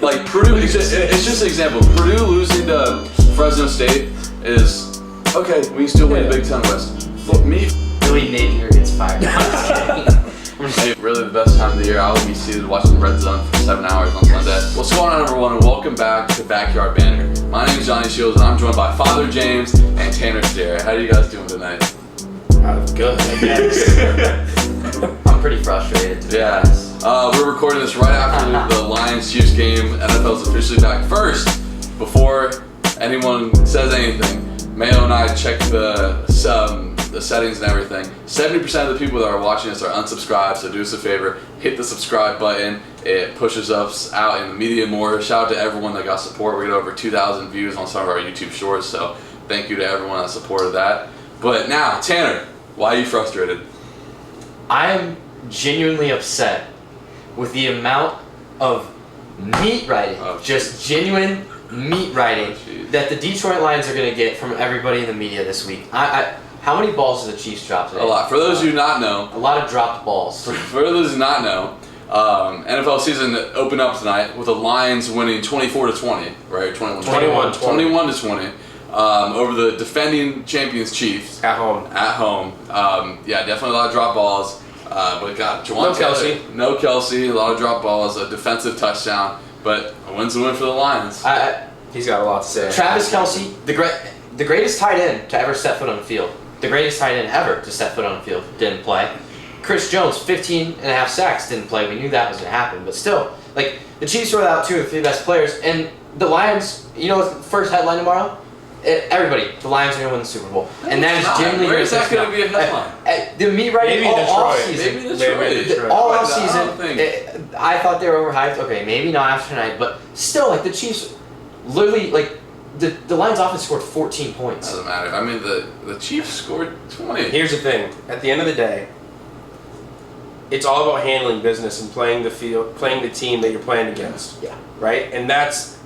Like Purdue, it's just an example. Purdue losing to Fresno State is okay. We still win the Big Ten West. For me, Billy Napier gets fired. I'm just kidding. hey, really the best time of the year. I will be seated watching the Red Zone for 7 hours on Sunday. What's going on, everyone, and welcome back to Backyard Banter. My name is Johnny Shields, and I'm joined by Father James and Tanner Stare. How are you guys doing tonight? Good, I guess. I'm pretty frustrated. Yeah. We're recording this right after the Lions-Chiefs game. NFL's officially back. First, before anyone says anything, Mayo and I checked the settings and everything. 70% of the people that are watching us are unsubscribed, so do us a favor, hit the subscribe button. It pushes us out in the media more. Shout out to everyone that got support. We got over 2,000 views on some of our YouTube shorts, so thank you to everyone that supported that. But now, Tanner, why are you frustrated? I am genuinely upset with the amount of meat writing, just genuine meat writing that the Detroit Lions are going to get from everybody in the media this week. How many balls did the Chiefs drop today? A lot. For those of you who not know, a lot of dropped balls. For those who not know, NFL season opened up tonight with the Lions winning 24-20, right? 21-20 over the defending champions Chiefs At home. Yeah, definitely a lot of drop balls. But got Juwan Taylor, no Kelsey, a lot of drop balls, a defensive touchdown, but a win's a win for the Lions. He's got a lot to say. Travis Kelce, the greatest tight end to ever step foot on the field. The greatest tight end ever to step foot on the field didn't play. Chris Jones, 15 and a half sacks, didn't play. We knew that was going to happen. But still, like, the Chiefs were without two of the three best players. And the Lions, you know what's the first headline tomorrow? Everybody, the Lions are going to win the Super Bowl. And that is genuinely where is that going to be a headline? The meat writing Maybe all Detroit. offseason. Maybe Detroit. All offseason, I thought they were overhyped. Okay, maybe not after tonight. But still, like, the Chiefs literally, like, the Lions offense scored 14 points. Doesn't matter. I mean, the Chiefs scored 20. Here's the thing. At the end of the day, it's all about handling business and playing the field, playing the team that you're playing against. Yeah. Right? And that's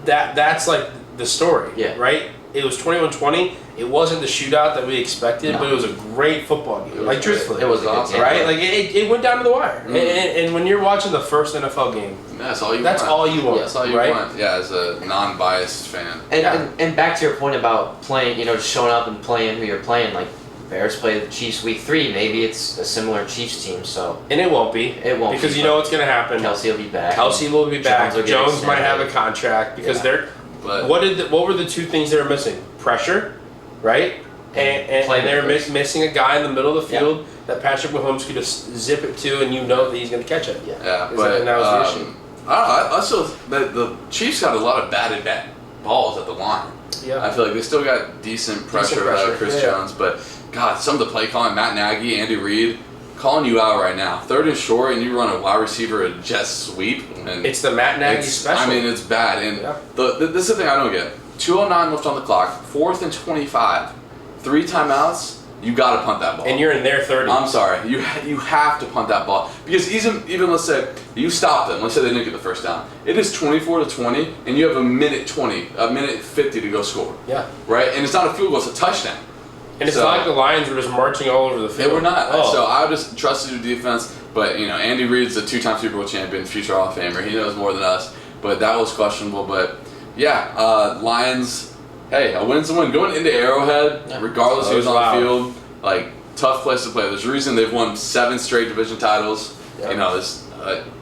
like the story. Yeah. Right? It was 21-20. It wasn't the shootout that we expected, but it was a great football game. Like, truthfully. It was awesome. Right? Like, it went down to the wire. And when you're watching the first NFL game, That's all you want. That's all you right? want. Yeah, as a non-biased fan. And back to your point about playing, you know, just showing up and playing who you're playing. Like, Bears play the Chiefs week 3. Maybe it's a similar Chiefs team. So And it won't be. Because you know what's going to happen. Kelsey will be back. Kelsey will be back. Jones might have a extended. contract because But what were the two things they were missing? Pressure, right? And they're missing a guy in the middle of the field that Patrick Mahomes could just zip it to, and you know that he's going to catch it. but that was the issue. I still the Chiefs got a lot of batted back balls at the line. Yeah. I feel like they still got decent pressure out of Chris Jones, but God, some of the play calling, Matt Nagy, Andy Reid, calling you out right now. 3rd and short, and you run a wide receiver a jet sweep. And it's the Matt Nagy special. I mean, it's bad. And this is the thing I don't get. 2:09 left on the clock, 4th and 25, 3 timeouts. You got to punt that ball. And you're in their 30. I'm sorry. You have to punt that ball because even let's say you stop them. Let's say they didn't get the first down. It is 24-20, and you have a minute 50 to go score. Yeah. Right, and it's not a field goal; it's a touchdown. And it's not like the Lions were just marching all over the field. They were not. Oh. So I just trusted your defense. But you know, Andy Reid's a 2-time Super Bowl champion, future Hall of Famer. He knows more than us. But that was questionable. But yeah, Lions. Hey, a win's a win. Going into Arrowhead, regardless who's on the field, like tough place to play. There's a reason they've won 7 straight division titles. Yep. You know, this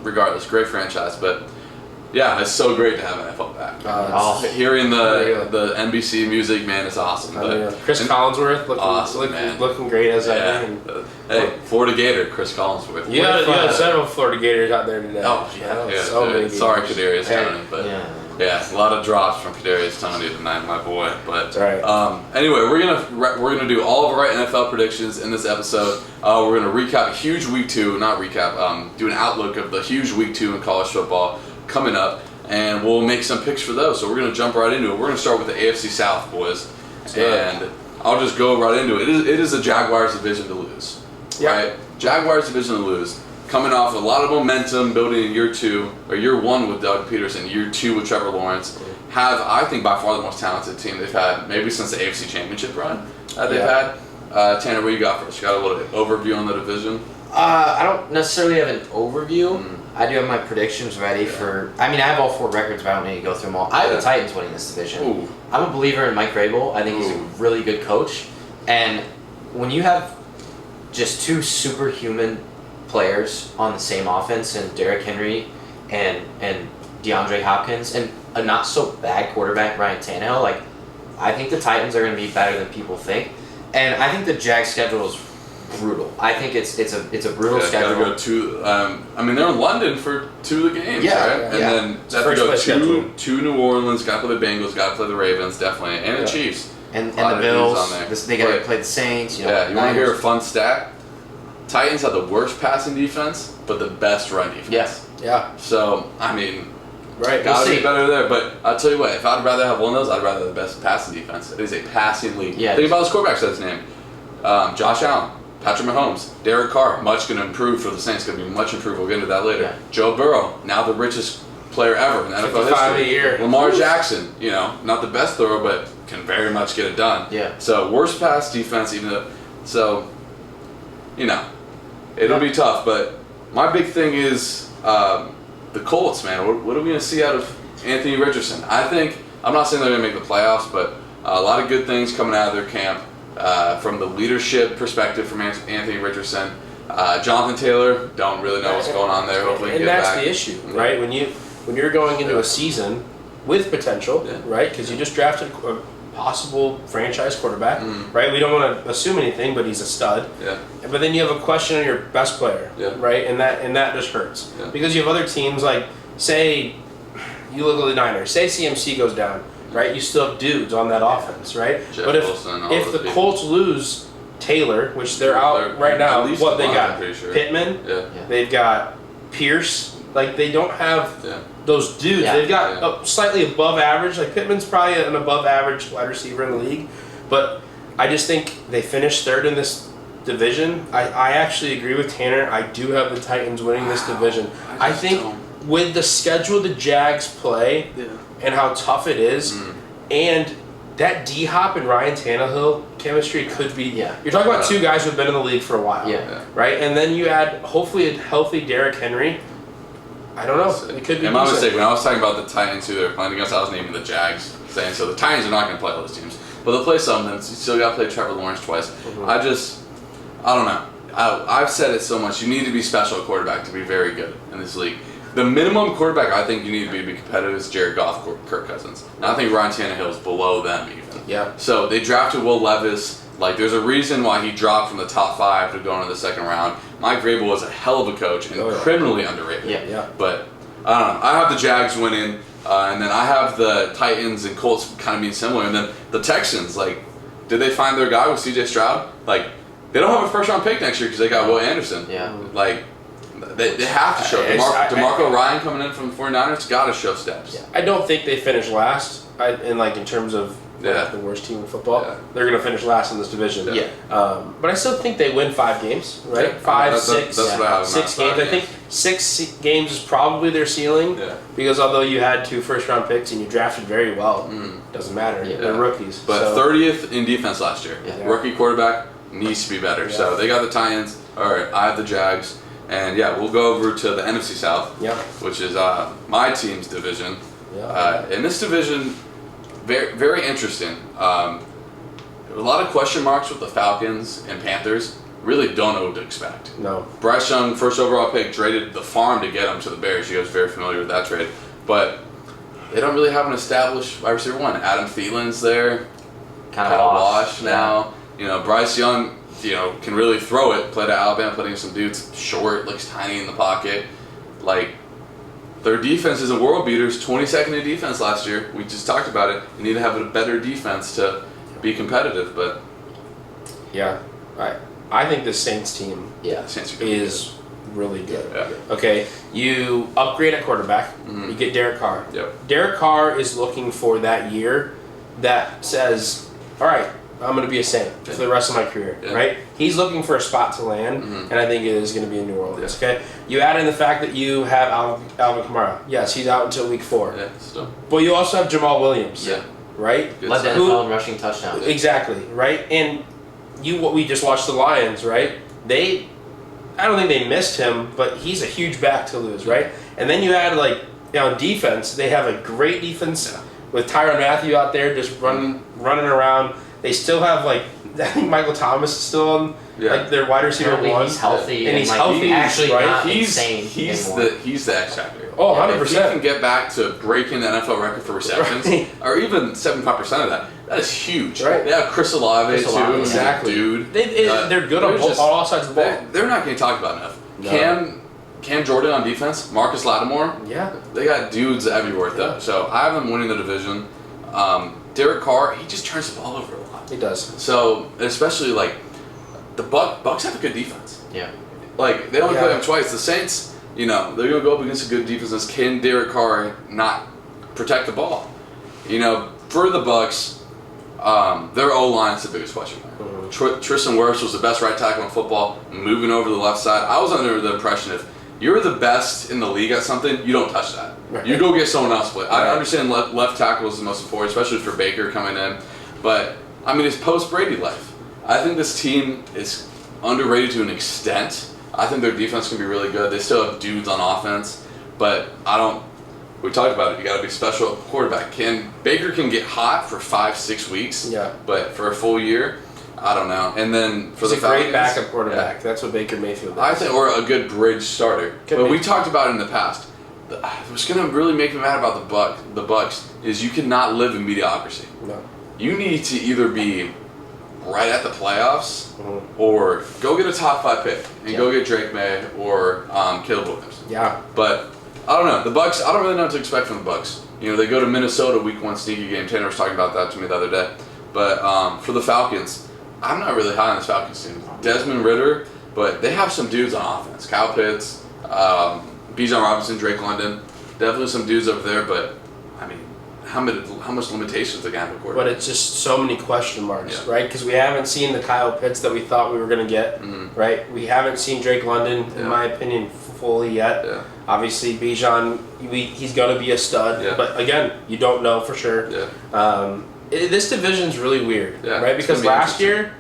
regardless, great franchise. But yeah, it's so great to have NFL back. Hearing the NBC music, man, it's awesome. Chris Collinsworth looking great as ever. Hey, Florida Gator, Chris Collinsworth. You got several Florida Gators out there today. Oh yeah. So many. Sorry, Kadarius Toney, but yeah, a lot of drops from Kadarius Toney tonight, my boy. But anyway, we're gonna do all of our NFL predictions in this episode. We're gonna recap a huge week 2, not recap, do an outlook of the huge week 2 in college football coming up, and we'll make some picks for those. So we're gonna jump right into it. We're gonna start with the AFC South, boys, and I'll just go right into it. It is the Jaguars' division to lose, right? Jaguars' division to lose. Coming off a lot of momentum, building in year 2 or year 1 with Doug Peterson, year 2 with Trevor Lawrence, have I think by far the most talented team they've had maybe since the AFC Championship run that they've had. Tanner, what you got first? You got a little overview on the division? I don't necessarily have an overview. I do have my predictions ready for. I mean, I have all 4 records, but I don't need to go through them all. I have the Titans winning this division. Ooh. I'm a believer in Mike Vrabel. I think he's a really good coach. And when you have just 2 superhuman players on the same offense, and Derrick Henry and DeAndre Hopkins, and a not so bad quarterback, Ryan Tannehill, like, I think the Titans are going to be better than people think. And I think the Jags schedule is brutal. I think it's a brutal schedule. Gotta go to. I mean, they're in London for 2 of the games, right? And then have to go to New Orleans. Got to play the Bengals. Got to play the Ravens, definitely, and the Chiefs. And the Bills. They got to play the Saints. You want to hear a fun stat? Titans have the worst passing defense, but the best run defense. Yes. Yeah. So I mean. Right, gotta be better there. But I'll tell you what, if I'd rather have one of those, I'd rather have the best passing defense. It is a passing league. Yeah, think about his quarterback, said his name. Josh Allen, Patrick Mahomes, Derek Carr, much going to improve for the Saints. Going to be much improved. We'll get into that later. Yeah. Joe Burrow, now the richest player ever in NFL history. A year. Lamar Jackson, not the best thrower, but can very much get it done. Yeah. So worst pass defense, even though, it'll be tough. But my big thing is the Colts, man. What are we going to see out of Anthony Richardson? I'm not saying they're going to make the playoffs, but a lot of good things coming out of their camp. From the leadership perspective from Anthony Richardson. Jonathan Taylor, don't really know what's going on there. Hopefully and that's the issue, right? When you're going into a season with potential, right? Because you just drafted a possible franchise quarterback, right? We don't want to assume anything, but he's a stud. Yeah. But then you have a question on your best player, right? And that just hurts because you have other teams like, say, you look at the Niners. Say CMC goes down. Right, you still have dudes on that offense, right? Jeff but Wilson, if the Colts lose Taylor, which they're out right now, what they got? Sure. Pittman, they've got Pierce. Like they don't have those dudes. They've got a slightly above average. Like Pittman's probably an above average wide receiver in the league, but I just think they finished 3rd in this division. I actually agree with Tanner. I do have the Titans winning this division. I think with the schedule the Jags play. And how tough it is, and that D-Hop and Ryan Tannehill chemistry could be. You're talking about 2 guys who've been in the league for a while, right? And then you add hopefully a healthy Derrick Henry. I don't know. It could be. And my mistake, when I was talking about the Titans who they're playing against, I was naming the Jags, saying so the Titans are not going to play all those teams, but they'll play some. Then you still got to play Trevor Lawrence twice. I don't know. I've said it so much. You need to be special at quarterback to be very good in this league. The minimum quarterback I think you need to be competitive is Jared Goff, Kirk Cousins. And I think Ryan Tannehill is below them even. Yeah. So they drafted Will Levis. Like, there's a reason why he dropped from the top 5 to go into the second round. Mike Vrabel was a hell of a coach and criminally underrated. Yeah. But I don't know. I have the Jags winning, and then I have the Titans and Colts kind of being similar. And then the Texans, like, did they find their guy with C.J. Stroud? Like, they don't have a first-round pick next year because they got Will Anderson. Yeah. Like, they have to show. DeMarco Ryan coming in from the 49ers got to show steps. Yeah. I don't think they finished last in terms of the worst team in football. Yeah. They're going to finish last in this division. But I still think they win 5 games, right? 5, 6. That's what I have. 6 games. I think 6 games is probably their ceiling. Yeah. Because although you had 2 first-round picks and you drafted very well, doesn't matter. Yeah. They're rookies. But 30th in defense last year. Yeah. Rookie quarterback needs to be better. Yeah. So they got the Titans. All right, I have the Jags. And we'll go over to the NFC South, which is my team's division. In this division, very, very interesting. A lot of question marks with the Falcons and Panthers. Really don't know what to expect. No. Bryce Young, first overall pick, traded the farm to get him to the Bears. You guys are very familiar with that trade. But they don't really have an established wide receiver 1. Adam Thielen's there. Kind of washed now. Bryce Young... can really throw it. Played at Alabama, played against some dudes short, looks tiny in the pocket. Like, their defense isn't world beaters. 22nd in defense last year. We just talked about it. You need to have a better defense to be competitive. But I think the Saints team is really good. Yeah. Okay, you upgrade at quarterback. You get Derek Carr. Yep. Derek Carr is looking for that year that says, all right, I'm going to be a Saint for the rest of my career, right? He's looking for a spot to land, and I think it is going to be in New Orleans, okay? You add in the fact that you have Alvin Kamara. Yes, he's out until week 4. Yeah, still. But you also have Jamal Williams, right? Led the NFL in rushing touchdowns. Exactly, right? And we just watched the Lions, right? I don't think they missed him, but he's a huge back to lose, right? And then you add on defense, they have a great defense with Tyrann Mathieu out there just running around. They still have I think Michael Thomas is still on their wide receiver one. He's healthy, and he's healthy, he's actually right? Not He's the X factor. Oh, 100%. If he can get back to breaking the NFL record for receptions, or even 75% of that is huge. Right. They have Chris Olave too. Exactly. Dude. They're good on all sides of the ball. They're not getting talked about enough. No. Cam Jordan on defense, Marcus Lattimore. Yeah. They got dudes everywhere though. So I have them winning the division. Derek Carr, he just turns the ball over a lot. He does. So especially the Bucks have a good defense. Yeah. They only play them twice. The Saints, they're gonna go up against a good defense. Can Derek Carr not protect the ball? For the Bucks, their O-line is the biggest question mark. Tristan Wirfs was the best right tackle in football, moving over to the left side. I was under the impression if you're the best in the league at something, you don't touch that. Right. You go get someone else to play. I understand left tackle is the most important, especially for Baker coming in. But, it's post-Brady life. I think this team is underrated to an extent. I think their defense can be really good. They still have dudes on offense. But we talked about it. You got to be special at quarterback. Baker can get hot for 5-6 weeks. Yeah. But for a full year, I don't know. And then for He's the Falcons, great backup quarterback. Yeah. That's what Baker Mayfield is. I think, or a good bridge starter. We talked about it in the past. What's going to really make me mad about the Bucks is you cannot live in mediocrity. No. You need to either be right at the playoffs or go get a top 5 pick and go get Drake May or Caleb Williams. Yeah. But I don't know. The Bucks, I don't really know what to expect from the Bucks. They go to Minnesota week 1 sneaky game. Tanner was talking about that to me the other day. But for the Falcons, I'm not really high on this Falcons team. Desmond Ridder, but they have some dudes on offense. Kyle Pitts, Bijan Robinson, Drake London. Definitely some dudes over there, but how much limitations they got in the quarterback? But it's just so many question marks, right? Because we haven't seen the Kyle Pitts that we thought we were going to get, right? We haven't seen Drake London, in my opinion, fully yet. Yeah. Obviously, Bijan, he's going to be a stud, but again, you don't know for sure. Yeah. This division's really weird, right? Because last year,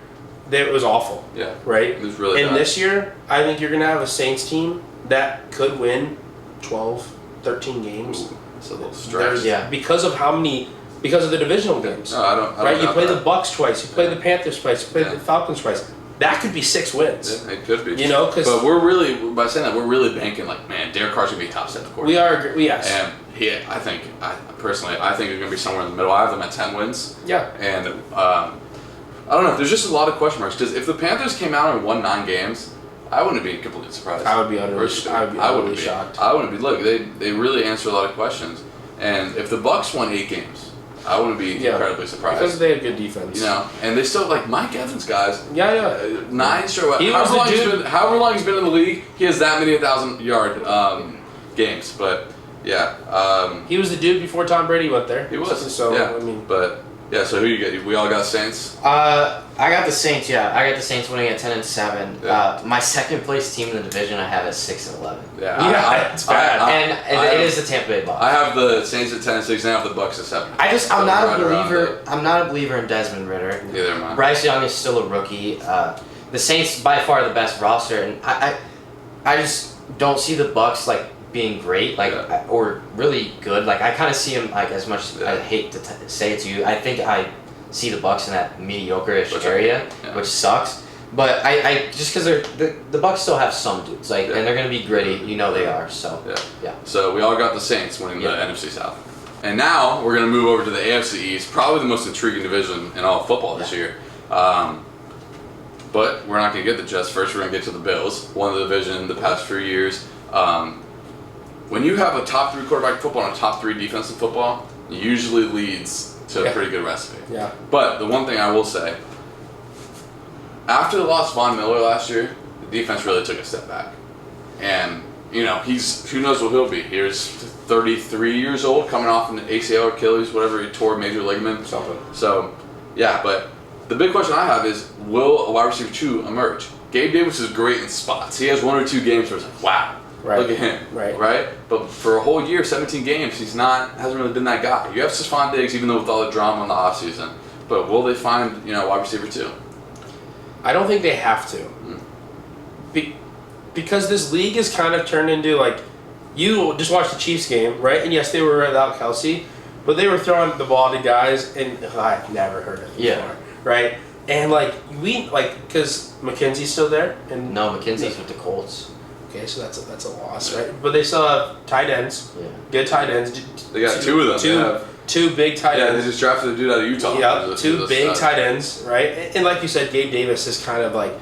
it was awful, right? It was really And bad. this year, I think you're going to have a Saints team that could win 12, 13 games. Ooh, it's a little stretch. Because of the divisional games. No, I don't right? You play that. the Bucks twice, you play the Panthers twice, you play the Falcons twice. That could be 6 wins. Yeah, it could be. Because but we're really, by saying that, we're really banking Derek Carr's gonna be a top 7 quarterback. We are, yes. And personally, I think it's gonna be somewhere in the middle. I have them at 10 wins. Yeah. And I don't know. There's just a lot of question marks because if the Panthers came out and won 9 games, I wouldn't be completely surprised. I would be utterly shocked. I wouldn't be. Look, they really answer a lot of questions. And if the Bucks won 8 games, I wouldn't be incredibly surprised. Because they have good defense. And they still, Mike Evans, guys. 9 straight. However long he's been in the league, he has that many 1,000-yard games. But, he was the dude before Tom Brady went there. He was. So, But, so who you get? We all got Saints? I got the Saints, I got the Saints winning at 10-7. Yeah. My second place team in the division I have at 6-11. Yeah, it's bad. It is the Tampa Bay Bucks. I have the Saints at 10-6, and I have the Bucks at 7. I'm not a believer in Desmond Ridder. Neither am I. Bryce Young is still a rookie. The Saints by far the best roster, and I just don't see the Bucks being great, or really good. I kind of see them as much as I hate to say it to you. I think I see the Bucks in that mediocre-ish area, which sucks. But I just because the Bucks still have some dudes, and they're gonna be gritty. They are. So yeah. So we all got the Saints winning the NFC South, and now we're gonna move over to the AFC East, probably the most intriguing division in all of football this year. But we're not gonna get the Jets first. We're gonna get to the Bills, won the division the past few years. When you have a top 3 quarterback in football and a top 3 defense in football, it usually leads to a pretty good recipe. Yeah. But the one thing I will say, after the loss of Von Miller last year, the defense really took a step back. And, who knows what he'll be. He's 33 years old, coming off an ACL or Achilles, whatever, he tore major ligament. Something. So, but the big question I have is, will a wide receiver 2 emerge? Gabe Davis is great in spots. He has 1 or 2 games where it's wow. Right. Look at him, right? But for a whole year, 17 games, hasn't really been that guy. You have Stephon Diggs, even though with all the drama in the offseason. But will they find, wide receiver 2? I don't think they have to. because this league is kind of turned into like, you just watched the Chiefs game, right? And yes, they were without Kelsey, but they were throwing the ball to guys, and I've never heard of it before, right? And like because McKenzie's still there, and no, McKenzie's with the Colts. Okay, so that's a loss, right? But they still have tight ends, good tight ends. They got two of them. Two big tight ends. Yeah, they just drafted a dude out of Utah. Yeah, two big tight ends, right? And like you said, Gabe Davis is kind of like,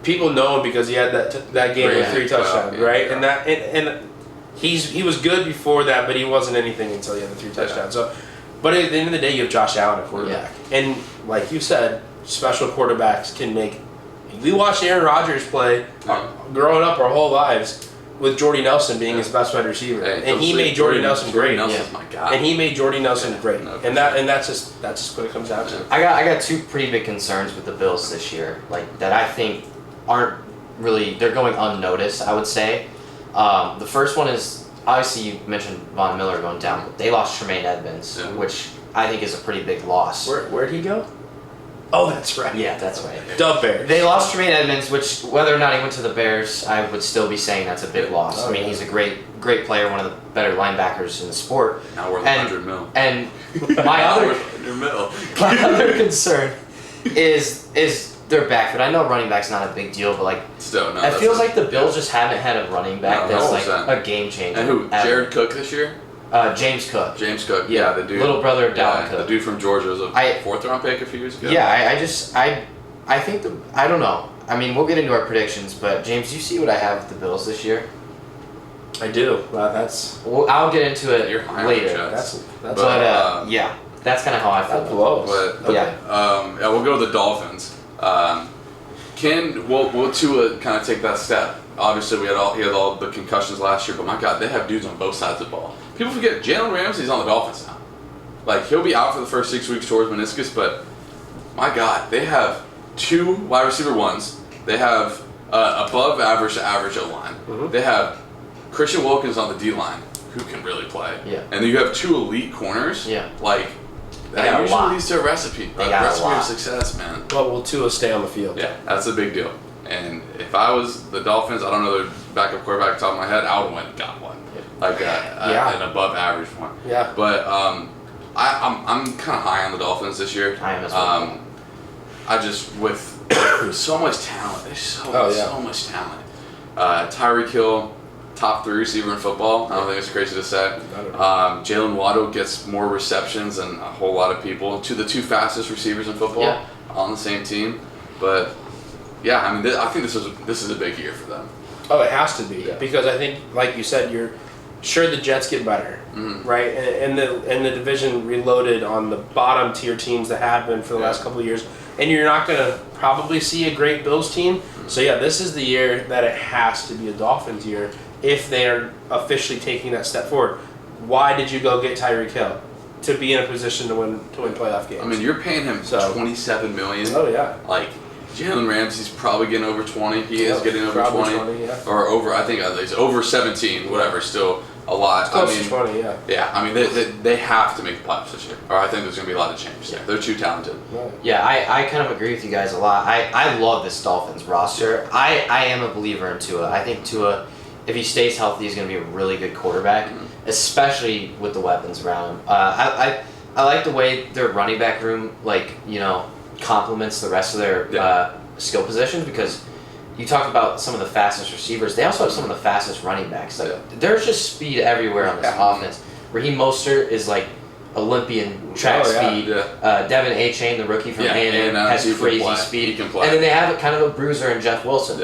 people know him because he had that game with 3 touchdowns, right? And that and he was good before that, but he wasn't anything until he had the 3 touchdowns. So, but at the end of the day, you have Josh Allen at quarterback, and like you said, special quarterbacks can make. We watched Aaron Rodgers play growing up our whole lives with Jordy Nelson being his best wide receiver, and he made Jordy Nelson great. Nelson's my guy. And he made Jordy Nelson great, and that's just what it comes down to. I got 2 pretty big concerns with the Bills this year, like that I think aren't really, they're going unnoticed, I would say. The first one is, obviously you mentioned Von Miller going down, but they lost Tremaine Edmonds, which I think is a pretty big loss. Where'd he go? Oh, that's right. Yeah, that's right. The Bears. They lost Tremaine Edmonds, which whether or not he went to the Bears, I would still be saying that's a big loss. I mean, he's a great player, one of the better linebackers in the sport. Now worth $100 million. And my other concern is their backfield. I know running back's not a big deal, but like still, it feels like the Bills just haven't had a running back that's like a game changer. And who? Jared Cook this year? James Cook. James Cook, yeah, the dude. Little brother of Dalvin Cook. The dude from Georgia was a 4th-round pick a few years ago. Yeah, I think I don't know. I mean, we'll get into our predictions, but James, you see what I have with the Bills this year? I do. Well, I'll get into it later. Yeah, that's kind of how I feel. But yeah, we'll go to the Dolphins. Will Tua kind of take that step? Obviously, he had all the concussions last year, but my God, they have dudes on both sides of the ball. People forget Jalen Ramsey's on the Dolphins now. Like, he'll be out for the first 6 weeks towards meniscus, but my God, they have 2 wide receiver ones. They have above average to average O-line. Mm-hmm. They have Christian Wilkins on the D-line, who can really play. Yeah. And then you have 2 elite corners. Yeah. Like, that usually leads to a recipe. A recipe of success, man. But will Tua stay on the field? Yeah, that's a big deal. And if I was the Dolphins, I don't know their backup quarterback off the top of my head, I would have went and got one. Like an above average one. Yeah. But I'm kind of high on the Dolphins this year. I am as well. I just, with so much talent, there's so much talent. Tyreek Hill, top 3 receiver in football. I don't think it's crazy to say. Jalen Waddle gets more receptions than a whole lot of people. The 2 fastest receivers in football on the same team. But yeah, I mean, I think this is a big year for them. Oh, it has to be because I think, like you said, you're sure the Jets get better, right? And the division reloaded on the bottom tier teams that have been for the last couple of years, and you're not going to probably see a great Bills team. So yeah, this is the year that it has to be a Dolphins year if they are officially taking that step forward. Why did you go get Tyreek Hill? To be in a position to win playoff games. I mean, you're paying him $27 million. Oh yeah. Like, Jalen Ramsey's probably getting over 20. He is getting over 20. Or over, I think at least over 17, whatever, still a lot. Close to 20, yeah. Yeah, I mean, they have to make the playoffs this year. Or I think there's going to be a lot of change there. They're too talented. Right. Yeah, I kind of agree with you guys a lot. I love this Dolphins roster. I am a believer in Tua. I think Tua, if he stays healthy, is going to be a really good quarterback, especially with the weapons around him. I like the way their running back room, complements the rest of their skill positions, because you talked about some of the fastest receivers. They also have some of the fastest running backs. There's just speed everywhere on this offense. Raheem Mostert is like Olympian track speed. Devin A-Chain, the rookie from A&M, has crazy speed. He can play. And then they have kind of a bruiser in Jeff Wilson.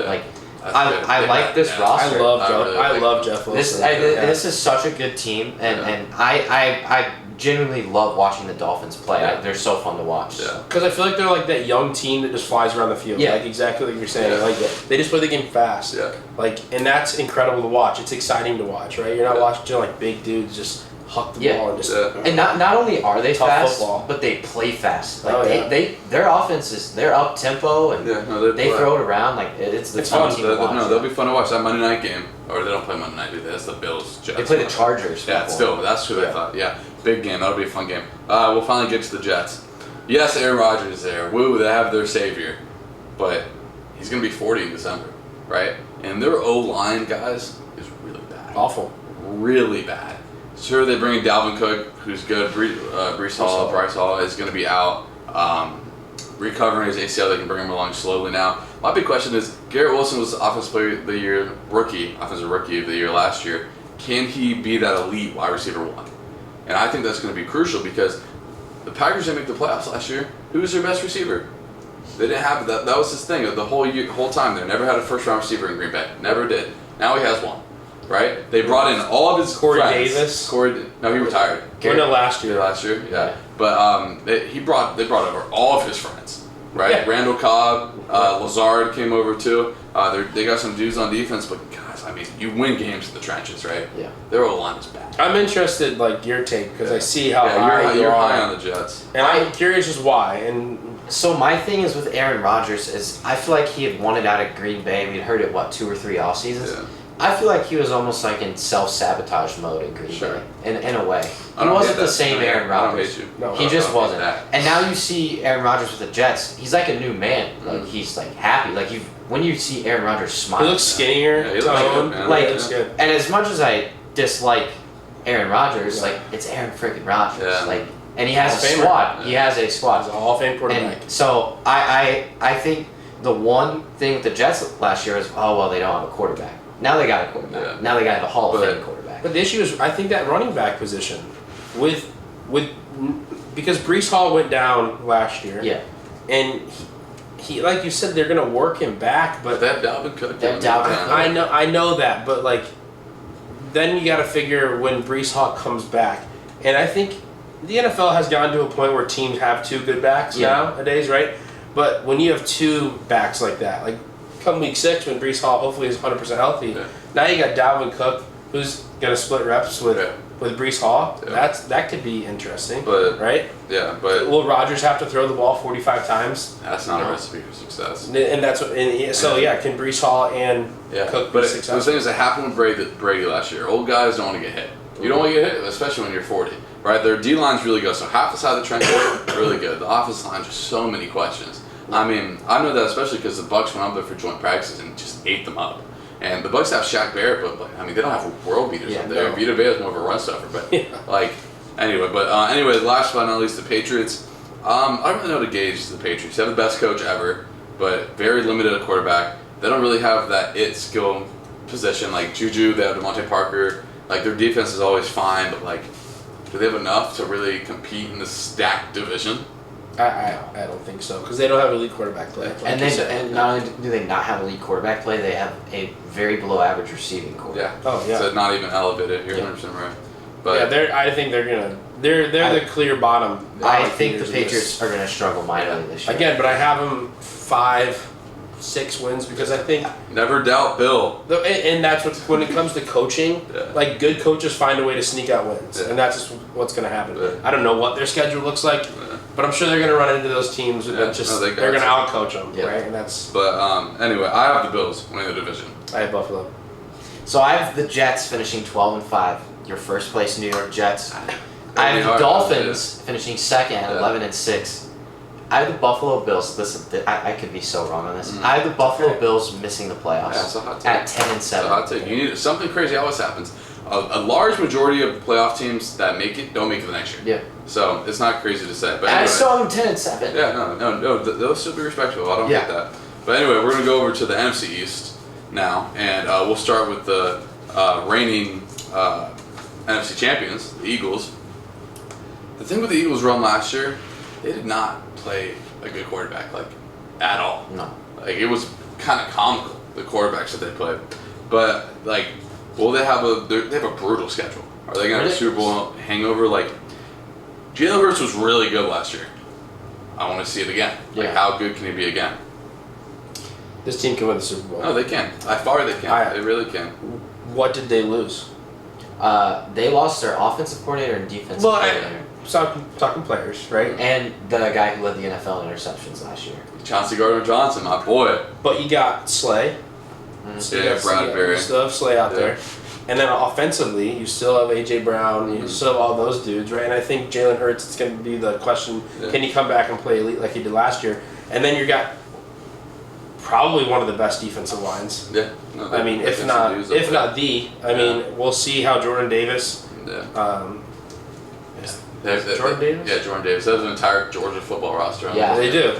I like this roster. I love Jeff Wilson. This is such a good team, and I genuinely love watching the Dolphins play. They're so fun to watch. Because I feel like they're like that young team that just flies around the field. Like exactly like you're saying. Like they just play the game fast. And that's incredible to watch. It's exciting to watch, right? You're not watching like big dudes just huck the ball and just. And not only are they fast, football. but they play fast. Their offense is up tempo and they throw it around it's fun team to watch. They'll be fun to watch. That Monday night game, or they don't play Monday night, do they? That's the Bills. Jets. They play the Chargers. Yeah, still that's who they thought. Yeah, big game. That'll be a fun game. We'll finally get to the Jets. Yes, Aaron Rodgers is there. Woo, they have their savior, but he's gonna be 40 in December. right? And their O-line, guys, is really bad. Awful. Really bad. Sure, they bring in Dalvin Cook, who's good. Bryce Hall is going to be out. Recovering his ACL, they can bring him along slowly now. My big question is, Garrett Wilson was offensive rookie of the year last year. Can he be that elite wide receiver one? And I think that's going to be crucial because the Packers didn't make the playoffs last year. Who was their best receiver? They didn't have that. That was his thing the whole time. They never had a first-round receiver in Green Bay. Never did. Now he has one. Right? They brought in all of his Corey friends. Davis. No, he retired. Last year. Last year, yeah. But they brought over all of his friends. Right? Yeah. Randall Cobb, Lazard came over too. They got some dudes on defense, but guys, I mean, you win games in the trenches, right? Yeah. Their O-line is bad. I'm interested, like your take, because I see how high you're high on the Jets, and I'm curious as why. And so my thing is with Aaron Rodgers is I feel like he had wanted out of Green Bay. We'd heard it 2 or 3 off seasons. Yeah. I feel like he was almost like in self-sabotage mode in Green Bay, in a way. He wasn't the same Aaron Rodgers. He just wasn't. And now you see Aaron Rodgers with the Jets. He's like a new man. Like he's like happy. Like when you see Aaron Rodgers smile, he looks skinnier. Yeah, he looks good. And as much as I dislike Aaron Rodgers, like it's Aaron freaking Rodgers. Yeah. Like, and he has a squad. Yeah. He has a squad. He's a Hall of Fame quarterback. And so I think the one thing with the Jets last year is they don't have a quarterback. Now they got a quarterback. Yeah. Now they got a Hall of Fame quarterback. But the issue is, I think that running back position, because Bryce Hall went down last year. Yeah. And he like you said, they're gonna work him back, but that Dalvin Cook. I know that, but like, then you got to figure when Bryce Hall comes back, and I think the NFL has gotten to a point where teams have 2 good backs nowadays, right? But when you have 2 backs like that, like. Come week 6 when Bryce Hall hopefully is 100% healthy. Yeah. Now you got Dalvin Cook who's gonna split reps with Bryce Hall. Yeah. That could be interesting. Right? Yeah, but will Rodgers have to throw the ball 45 times? That's not a recipe for success. And that's what. Can Bryce Hall and Cook be successful? The thing is, it happened with Brady last year. Old guys don't want to get hit. You don't want to get hit, especially when you're 40. Right? Their D line's really good. So half the side of the trench is really good. The offensive line just so many questions. I mean, I know that especially because the Bucs went up there for joint practices and just ate them up. And the Bucs have Shaq Barrett, but I mean, they don't have world beaters up there. No. Vita Vea is more of a run stuffer, but anyway, last but not least, the Patriots. I don't really know how to gauge the Patriots. They have the best coach ever, but very limited at quarterback. They don't really have that skill position like Juju. They have DeMonte Parker. Like their defense is always fine, but like, do they have enough to really compete in this stacked division? I don't think so because they don't have elite quarterback play. And not only do they not have elite quarterback play, they have a very below average receiving core. Yeah. Oh yeah. So not even elevated. You're 100% right. But I think they're the clear bottom. I think the Patriots are gonna struggle mightily this year. Again, but I have them 5-6 wins because I think never doubt Bill. And that's when it comes to coaching. Like good coaches find a way to sneak out wins, and that's just what's gonna happen. I don't know what their schedule looks like. But I'm sure they're going to run into those teams that they're going to outcoach them, right? And that's. But anyway, I have the Bills winning the division. I have Buffalo. So I have the Jets finishing 12-5. Your first place New York Jets. I have the Dolphins finishing second at 11-6. I have the Buffalo Bills. Listen, I could be so wrong on this. I have the Buffalo Bills missing the playoffs at 10-7. It's a hot take. You need something crazy always happens. A large majority of the playoff teams that make it don't make it the next year. Yeah. So it's not crazy to say. But anyway, I saw them 10-7. Yeah, no. They'll still be respectable. I don't get that. But anyway, we're gonna go over to the NFC East now, and we'll start with the reigning NFC champions, the Eagles. The thing with the Eagles' run last year, they did not play a good quarterback at all. No. Like it was kind of comical the quarterbacks that they played, but like. Well, they have a brutal schedule. Are they going to have a Super Bowl hangover? Like, Jalen Hurts was really good last year. I want to see it again. Like, how good can he be again? This team can win the Super Bowl. No, they can. By far, they can. They really can. What did they lose? They lost their offensive coordinator and defensive coordinator. Talking players, right? And the guy who led the NFL in interceptions last year. Chauncey Gardner-Johnson, my boy. But you got Slay. So you got Bradbury. You still have Slay out there. And then offensively, you still have A.J. Brown. You still have all those dudes, right? And I think Jalen Hurts, it's going to be the question, can he come back and play elite like he did last year? And then you got probably one of the best defensive lines. Yeah. No, I mean, if not the. I mean, we'll see how Jordan Davis. Yeah. Jordan Davis? Yeah, Jordan Davis. They have an entire Georgia football roster on Yeah. They do.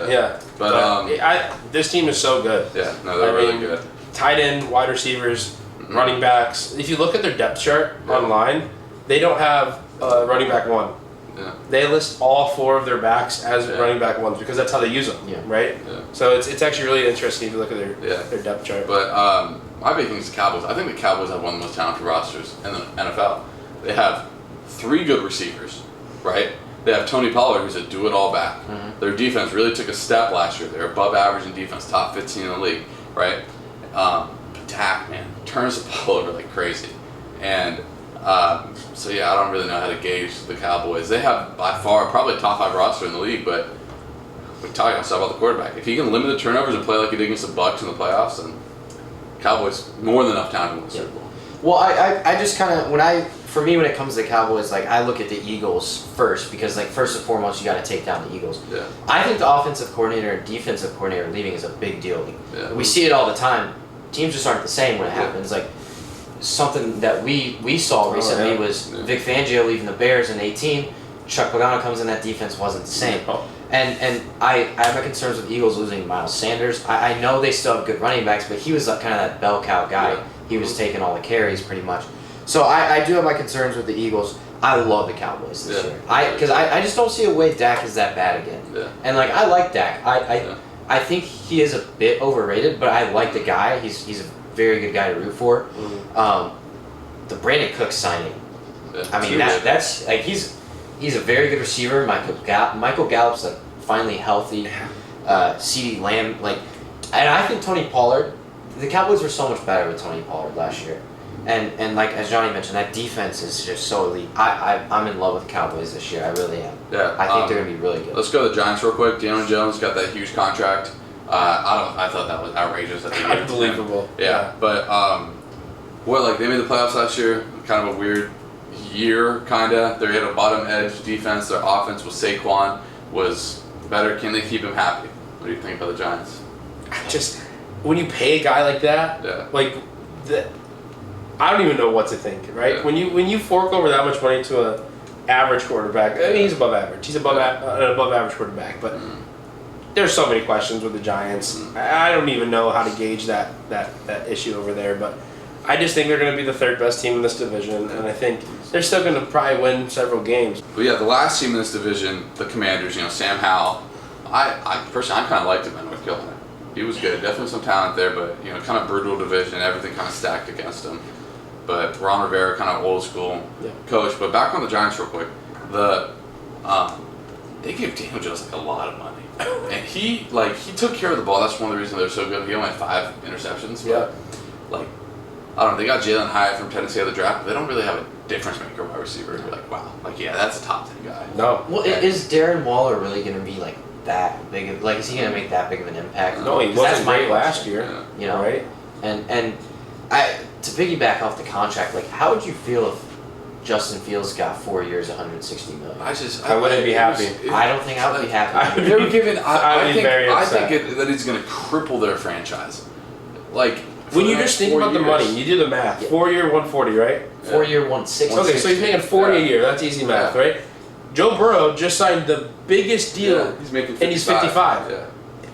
Yeah. But this team is so good. Yeah, no, they're really good. Tight end, wide receivers, running backs. If you look at their depth chart online, they don't have running back one. Yeah. They list all 4 of their backs as running back ones because that's how they use them, right? Yeah. So it's actually really interesting if you look at their depth chart. But my big thing is the Cowboys. I think the Cowboys have one of the most talented rosters in the NFL. They have 3 good receivers, right? They have Tony Pollard, who's a do-it-all back. Mm-hmm. Their defense really took a step last year. They're above average in defense, top 15 in the league, right? But Dak, man, turns the ball over like crazy. And so, yeah, I don't really know how to gauge the Cowboys. They have, by far, probably a top 5 roster in the league, but we talk about the quarterback. If he can limit the turnovers and play like he did against the Bucs in the playoffs, then Cowboys more than enough time to win the Super Bowl. Well, I just kind of, when it comes to the Cowboys, like, I look at the Eagles first because, like, first and foremost, you got to take down the Eagles. Yeah. I think the offensive coordinator and defensive coordinator leaving is a big deal. Yeah. We see it all the time. Teams just aren't the same when it happens. Like, something that we saw recently was Vic Fangio leaving the Bears in 2018. Chuck Pagano comes in, that defense wasn't the same. And I have my concerns with the Eagles losing Miles Sanders. I know they still have good running backs, but he was kind of that bell cow guy. Yeah. He was taking all the carries pretty much. So I do have my concerns with the Eagles. I love the Cowboys this year. Because I just don't see a way Dak is that bad again. Yeah. And like I like Dak. I think he is a bit overrated, but I like the guy. He's a very good guy to root for. Mm-hmm. The Brandon Cooks signing. Yeah. I mean that's like he's a very good receiver. Michael Gallup's like finally healthy. CeeDee Lamb and I think Tony Pollard. The Cowboys were so much better with Tony Pollard last year. And like as Johnny mentioned, that defense is just so elite. I'm in love with the Cowboys this year. I really am. Yeah, I think they're gonna be really good. Let's go to the Giants real quick. Daniel Jones got that huge contract. I thought that was outrageous. That they gave it to him. Unbelievable. Yeah, but they made the playoffs last year. Kind of a weird year, kinda. They had a bottom edge defense. Their offense with Saquon was better. Can they keep him happy? What do you think about the Giants? Just when you pay a guy like that, I don't even know what to think, right? Yeah. When you fork over that much money to an average quarterback, I mean he's above average. He's an above average quarterback, but there's so many questions with the Giants. I don't even know how to gauge that issue over there, but I just think they're going to be the 3rd best team in this division, and I think they're still going to probably win several games. But yeah, the last team in this division, the Commanders, Sam Howell, I personally kind of liked him at North Carolina. He was good, definitely some talent there, but kind of brutal division, everything kind of stacked against him. But Ron Rivera, kind of old school coach. But back on the Giants real quick, they gave Daniel Jones a lot of money, and he took care of the ball. That's one of the reasons they're so good. He only had 5 interceptions. But, I don't know. They got Jalen Hyatt from Tennessee at the draft, but they don't really have a difference maker wide receiver. You're like, wow, that's a top 10 guy. No. Well, is Darren Waller really going to be that big? Is he going to make that big of an impact? No, he wasn't great last year. Yeah. Right? And to piggyback off the contract, how would you feel if Justin Fields got 4 years, $160 million? I wouldn't be happy. I don't think I would be happy. I think that he's going to cripple their franchise. When you just think about the money, you do the math. 4 year, 140, right? 4 year, 160. Okay, so he's making 40 a year. That's easy math, right? Joe Burrow just signed the biggest deal, he's making 55. and he's 55. Yeah.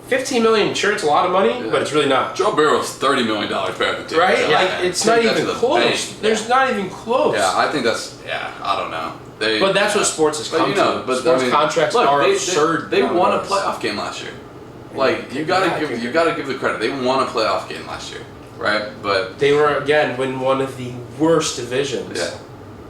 $15 million, sure, it's a lot of money, but it's really not. Joe Burrow's $30 million better than right? It's not even close. There's not even close. Yeah, I think that's. I don't know. But that's what sports has come to. But sports contracts are absurd. They won a playoff game last year. You gotta give the credit. They won a playoff game last year, right? But they were again in one of the worst divisions. Yeah.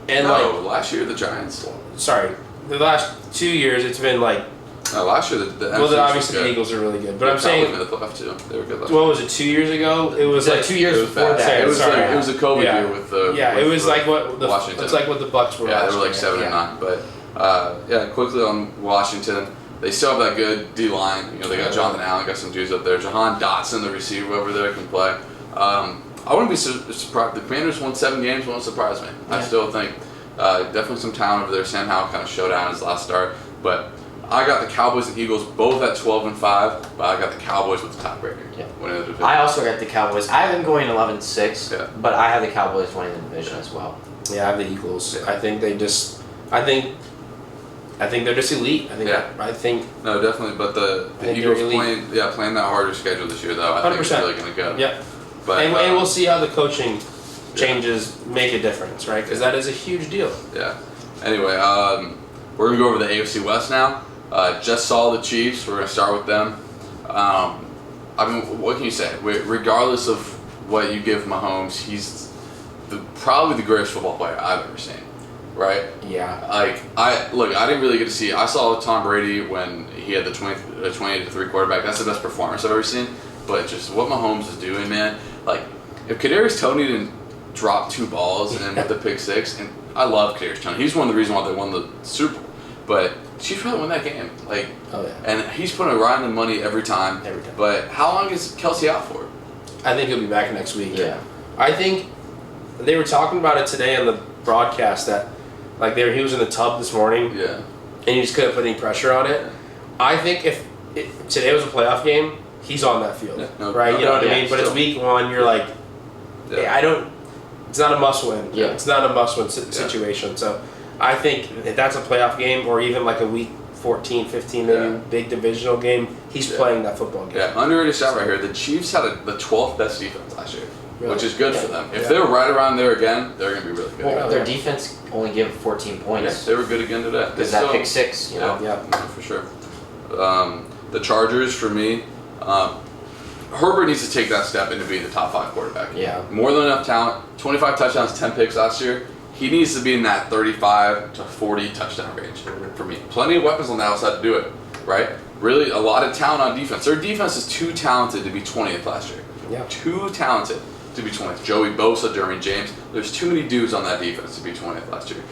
And last year the Giants. Sorry, the last 2 years it's been last year the obviously the Eagles are really good, but I'm saying the playoff too. They were good last year. What was it? 2 years ago? It was 2 years before that. It was a COVID year with the it was Washington. It's like what the Bucs were. Yeah, they were 7 and 9. But quickly on Washington, they still have that good D line. They got Jonathan Allen, got some dudes up there. Jahan Dotson, the receiver over there, can play. I wouldn't be surprised. The Commanders won 7 games. Won't surprise me. I still think definitely some talent over there. Sam Howell kind of showed out in his last start, but I got the Cowboys and Eagles both at 12-5, but I got the Cowboys with the tiebreaker. Yeah. Winning the division. I also got the Cowboys. I have them going 11-6, Yeah. but I have the Cowboys winning the division as well. Yeah, I have the Eagles. Yeah. I think they just. I think they're just elite. I think. No, definitely. But the Eagles playing that harder schedule this year, though. I think it's really going to go. Yeah. But and we'll see how the coaching changes make a difference, right? Because that is a huge deal. Yeah. Anyway, we're going to go over the AFC West now. Just saw the Chiefs. We're going to start with them. I mean, what can you say? Regardless of what you give Mahomes, he's probably the greatest football player I've ever seen. Right? Yeah. Like, I didn't really get to see. I saw Tom Brady when he had the 20-3 quarterback. That's the best performance I've ever seen. But just what Mahomes is doing, man. Like, if Kadarius Toney didn't drop 2 balls and with the pick 6, and I love Kadarius Toney. He's one of the reasons why they won the Super Bowl. But Chiefs probably win that game. Like, and he's putting Ryan the money every time. But how long is Kelsey out for? I think he'll be back next week. Yeah. I think they were talking about it today on the broadcast that, like, he was in the tub this morning. Yeah. And he just couldn't put any pressure on it. I think if today was a playoff game, he's on that field, right? You know what I mean? But it's week 1. You're like, it's not a must-win. Yeah. It's not a must-win situation. So I think if that's a playoff game or even like a week 14, 15, maybe big divisional game, he's playing that football game. Yeah, underrated stat right here. The Chiefs had the 12th best defense last year, which is good for them. If they're right around there again, they're going to be really good. Well, their defense only gave 14 points. Yeah, they were good again today. Because that pick 6, you know? Yeah, for sure. The Chargers, for me, Herbert needs to take that step into being the top 5 quarterback. Yeah. More than enough talent. 25 touchdowns, 10 picks last year. He needs to be in that 35 to 40 touchdown range for me. Plenty of weapons on the outside to do it, right? Really, a lot of talent on defense. Their defense is too talented to be 20th last year. Yeah. Too talented to be 20th. Joey Bosa, Derwin James. There's too many dudes on that defense to be 20th last year.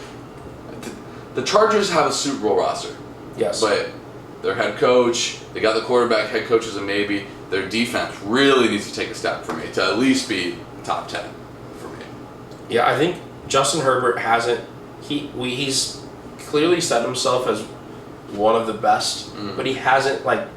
The Chargers have a Super Bowl roster. Yes. But their head coach, they got the quarterback, head coach is a maybe. Their defense really needs to take a step for me to at least be top 10 for me. Yeah, I think Justin Herbert hasn't. He's clearly set himself as one of the best, but he hasn't like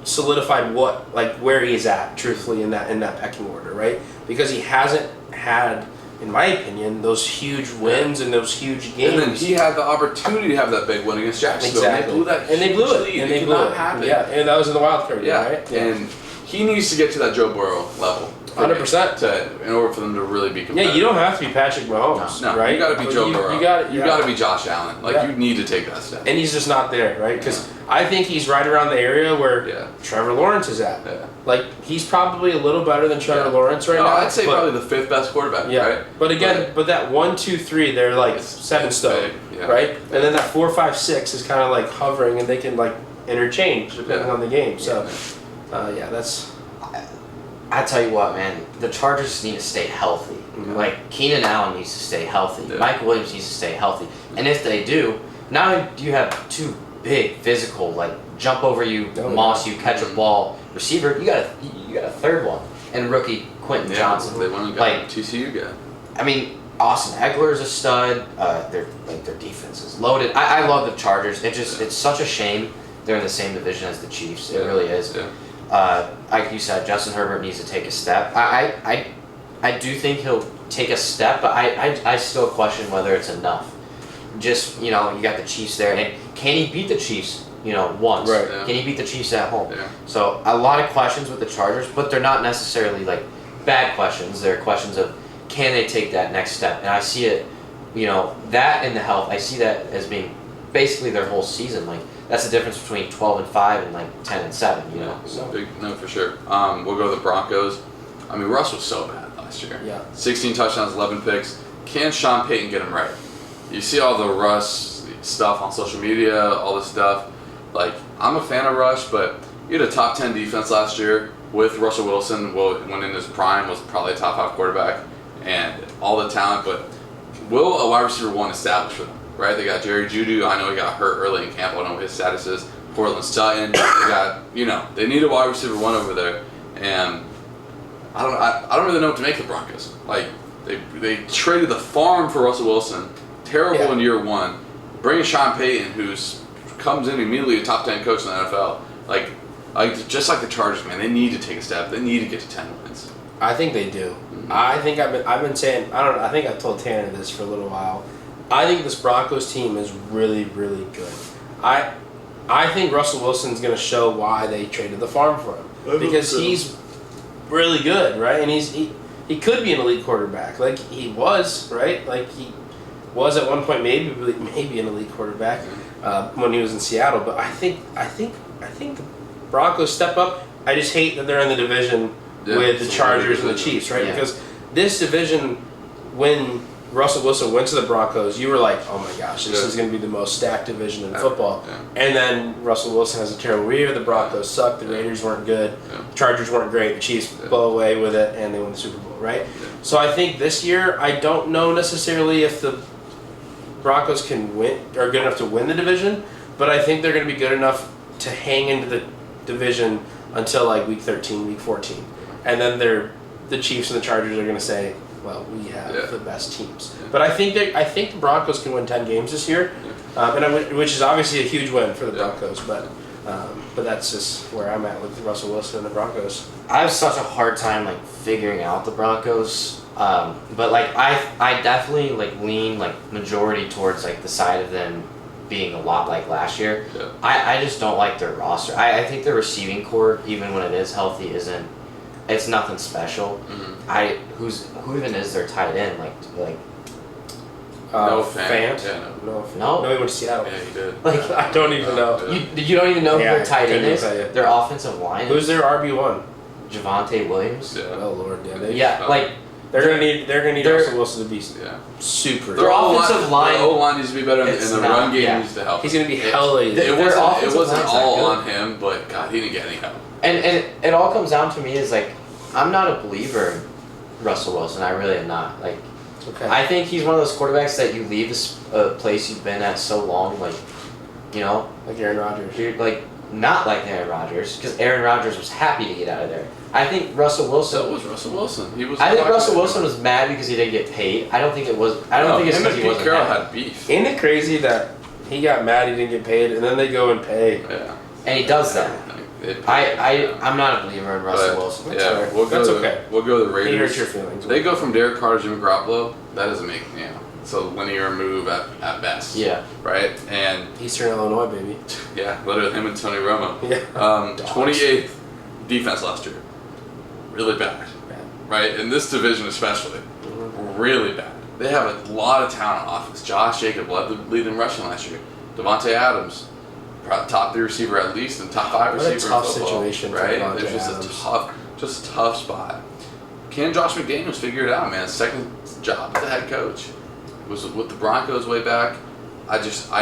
solidified where he is at. Truthfully, in that pecking order, right? Because he hasn't had, in my opinion, those huge wins and those huge games. And then he had the opportunity to have that big win against Jacksonville. Exactly. And they blew it. And they blew it. Happen. Yeah, and that was in the wild card game, right? Yeah. And he needs to get to that Joe Burrow level. 100%. In order for them to really be competitive. Yeah, you don't have to be Patrick Mahomes, no, right? You got to be Joe Burrow. You got to be Josh Allen. You need to take that step. And he's just not there, right? Because I think he's right around the area where Trevor Lawrence is at. Yeah. Like, he's probably a little better than Trevor Lawrence right now. I'd say probably the 5th best quarterback, right? But again, that 1, 2, 3, they're like 7 stone, right? And then that 4, 5, 6 is kind of like hovering, and they can like interchange depending on the game. So, that's. I tell you what, man, the Chargers need to stay healthy. Mm-hmm. Like, Keenan Allen needs to stay healthy. Yeah. Mike Williams needs to stay healthy. And if they do, not only do you have 2 big physical, like jump over you, moss you, catch a ball receiver, you got a 3rd one. And rookie Quentin Johnson. They went and got a TCU guy. I mean, Austin Eckler's a stud. Their defense is loaded. I love the Chargers. It's such a shame they're in the same division as the Chiefs. It really is. Yeah. Like you said, Justin Herbert needs to take a step. I do think he'll take a step, but I still question whether it's enough. Just, you got the Chiefs there, and can he beat the Chiefs, once? Right. Yeah. Can he beat the Chiefs at home? Yeah. So a lot of questions with the Chargers, but they're not necessarily like bad questions. They're questions of can they take that next step? And I see it, that and the health. I see that as being basically their whole season. Like, that's the difference between 12-5 and like 10-7. No, for sure. We'll go to the Broncos. I mean, Russ was so bad last year. Yeah. 16 touchdowns, 11 picks. Can Sean Payton get him right? You see all the Russ stuff on social media, all this stuff. Like, I'm a fan of Russ, but he had a top 10 defense last year with Russell Wilson. When in his prime was probably a top 5 quarterback and all the talent. But will a wide receiver 1 establish for them? Right, they got Jerry Jeudy. I know he got hurt early in camp. I don't know what his status is. Portland Sutton. They got, they need a wide receiver 1 over there, and I don't really know what to make of the Broncos. Like, they traded the farm for Russell Wilson. Terrible in year 1. Bringing Sean Payton, who's comes in immediately a top 10 coach in the NFL. Like just like the Chargers, man, they need to take a step. They need to get to 10 wins. I think they do. Mm-hmm. I think I've been saying, I think I've told Tanner this for a little while. I think this Broncos team is really, really good. I think Russell Wilson's going to show why they traded the farm for him, because he's really good, right? And he could be an elite quarterback, like he was, right? Like he was at one point, maybe an elite quarterback when he was in Seattle. But I think the Broncos step up. I just hate that they're in the division with the Chargers and the Chiefs, right? Yeah. Because this division, when Russell Wilson went to the Broncos, you were like, oh my gosh, this is going to be the most stacked division in football. Yeah. And then Russell Wilson has a terrible year. The Broncos sucked. The Raiders weren't good. Yeah. The Chargers weren't great. The Chiefs blow away with it, and they won the Super Bowl, right? Yeah. So I think this year, I don't know necessarily if the Broncos can win, are good enough to win the division, but I think they're going to be good enough to hang into the division until like week 13, week 14. And then the Chiefs and the Chargers are going to say, well, we have the best teams. Yeah. But I think the Broncos can win 10 games this year, which is obviously a huge win for the Broncos. But that's just where I'm at with Russell Wilson and the Broncos. I have such a hard time like figuring out the Broncos, but like I definitely like lean like majority towards like the side of them being a lot like last year. Yeah. I just don't like their roster. I think their receiving core, even when it is healthy, it's nothing special. Mm-hmm. Who even is their tight end? Like no Fant. Yeah, no, he went to Seattle. Yeah, he did. Like I don't even know. You don't even know who their tight end is. Their offensive line. Who's their RB1? Javonte Williams. Yeah. Oh Lord, yeah. Like they're gonna need Russell Wilson to be super. Their offensive line. Their O-line needs to be better, and the run game needs to help. He's gonna be hella. It wasn't all on him, but God, he didn't get any help. And it all comes down to me is like, I'm not a believer in Russell Wilson. I really am not. Like, I think he's one of those quarterbacks that you leave a place you've been at so long, like, you know, like Aaron Rodgers. You're like not like Aaron Rodgers, because Aaron Rodgers was happy to get out of there. I think Russell Wilson. So was Russell Wilson. I think Russell Wilson was mad because he didn't get paid. I don't think it was. I don't think it's because he wasn't Carroll happy. had beef. Isn't it crazy that he got mad he didn't get paid, and then they go and pay? Yeah. And he does that. I'm not a believer in Russell Wilson. Yeah, we'll go to the Raiders. He hurts your feelings. They go from Derek Carr to Jimmy Garoppolo. That doesn't make it's a linear move at best. Yeah. Right? And Eastern Illinois, baby. Yeah, literally him and Tony Romo. Yeah. 28th defense last year. Really bad. Right? In this division especially. Mm-hmm. Really bad. They have a lot of talent on offense. Josh Jacobs led the lead in rushing last year. Devontae Adams, top 3 receiver at least, and top 5 receiver in football. What a tough situation for right? Devontae It's just a tough spot. Can Josh McDaniels figure it out, man? Second job as the head coach. Was with the Broncos way back. I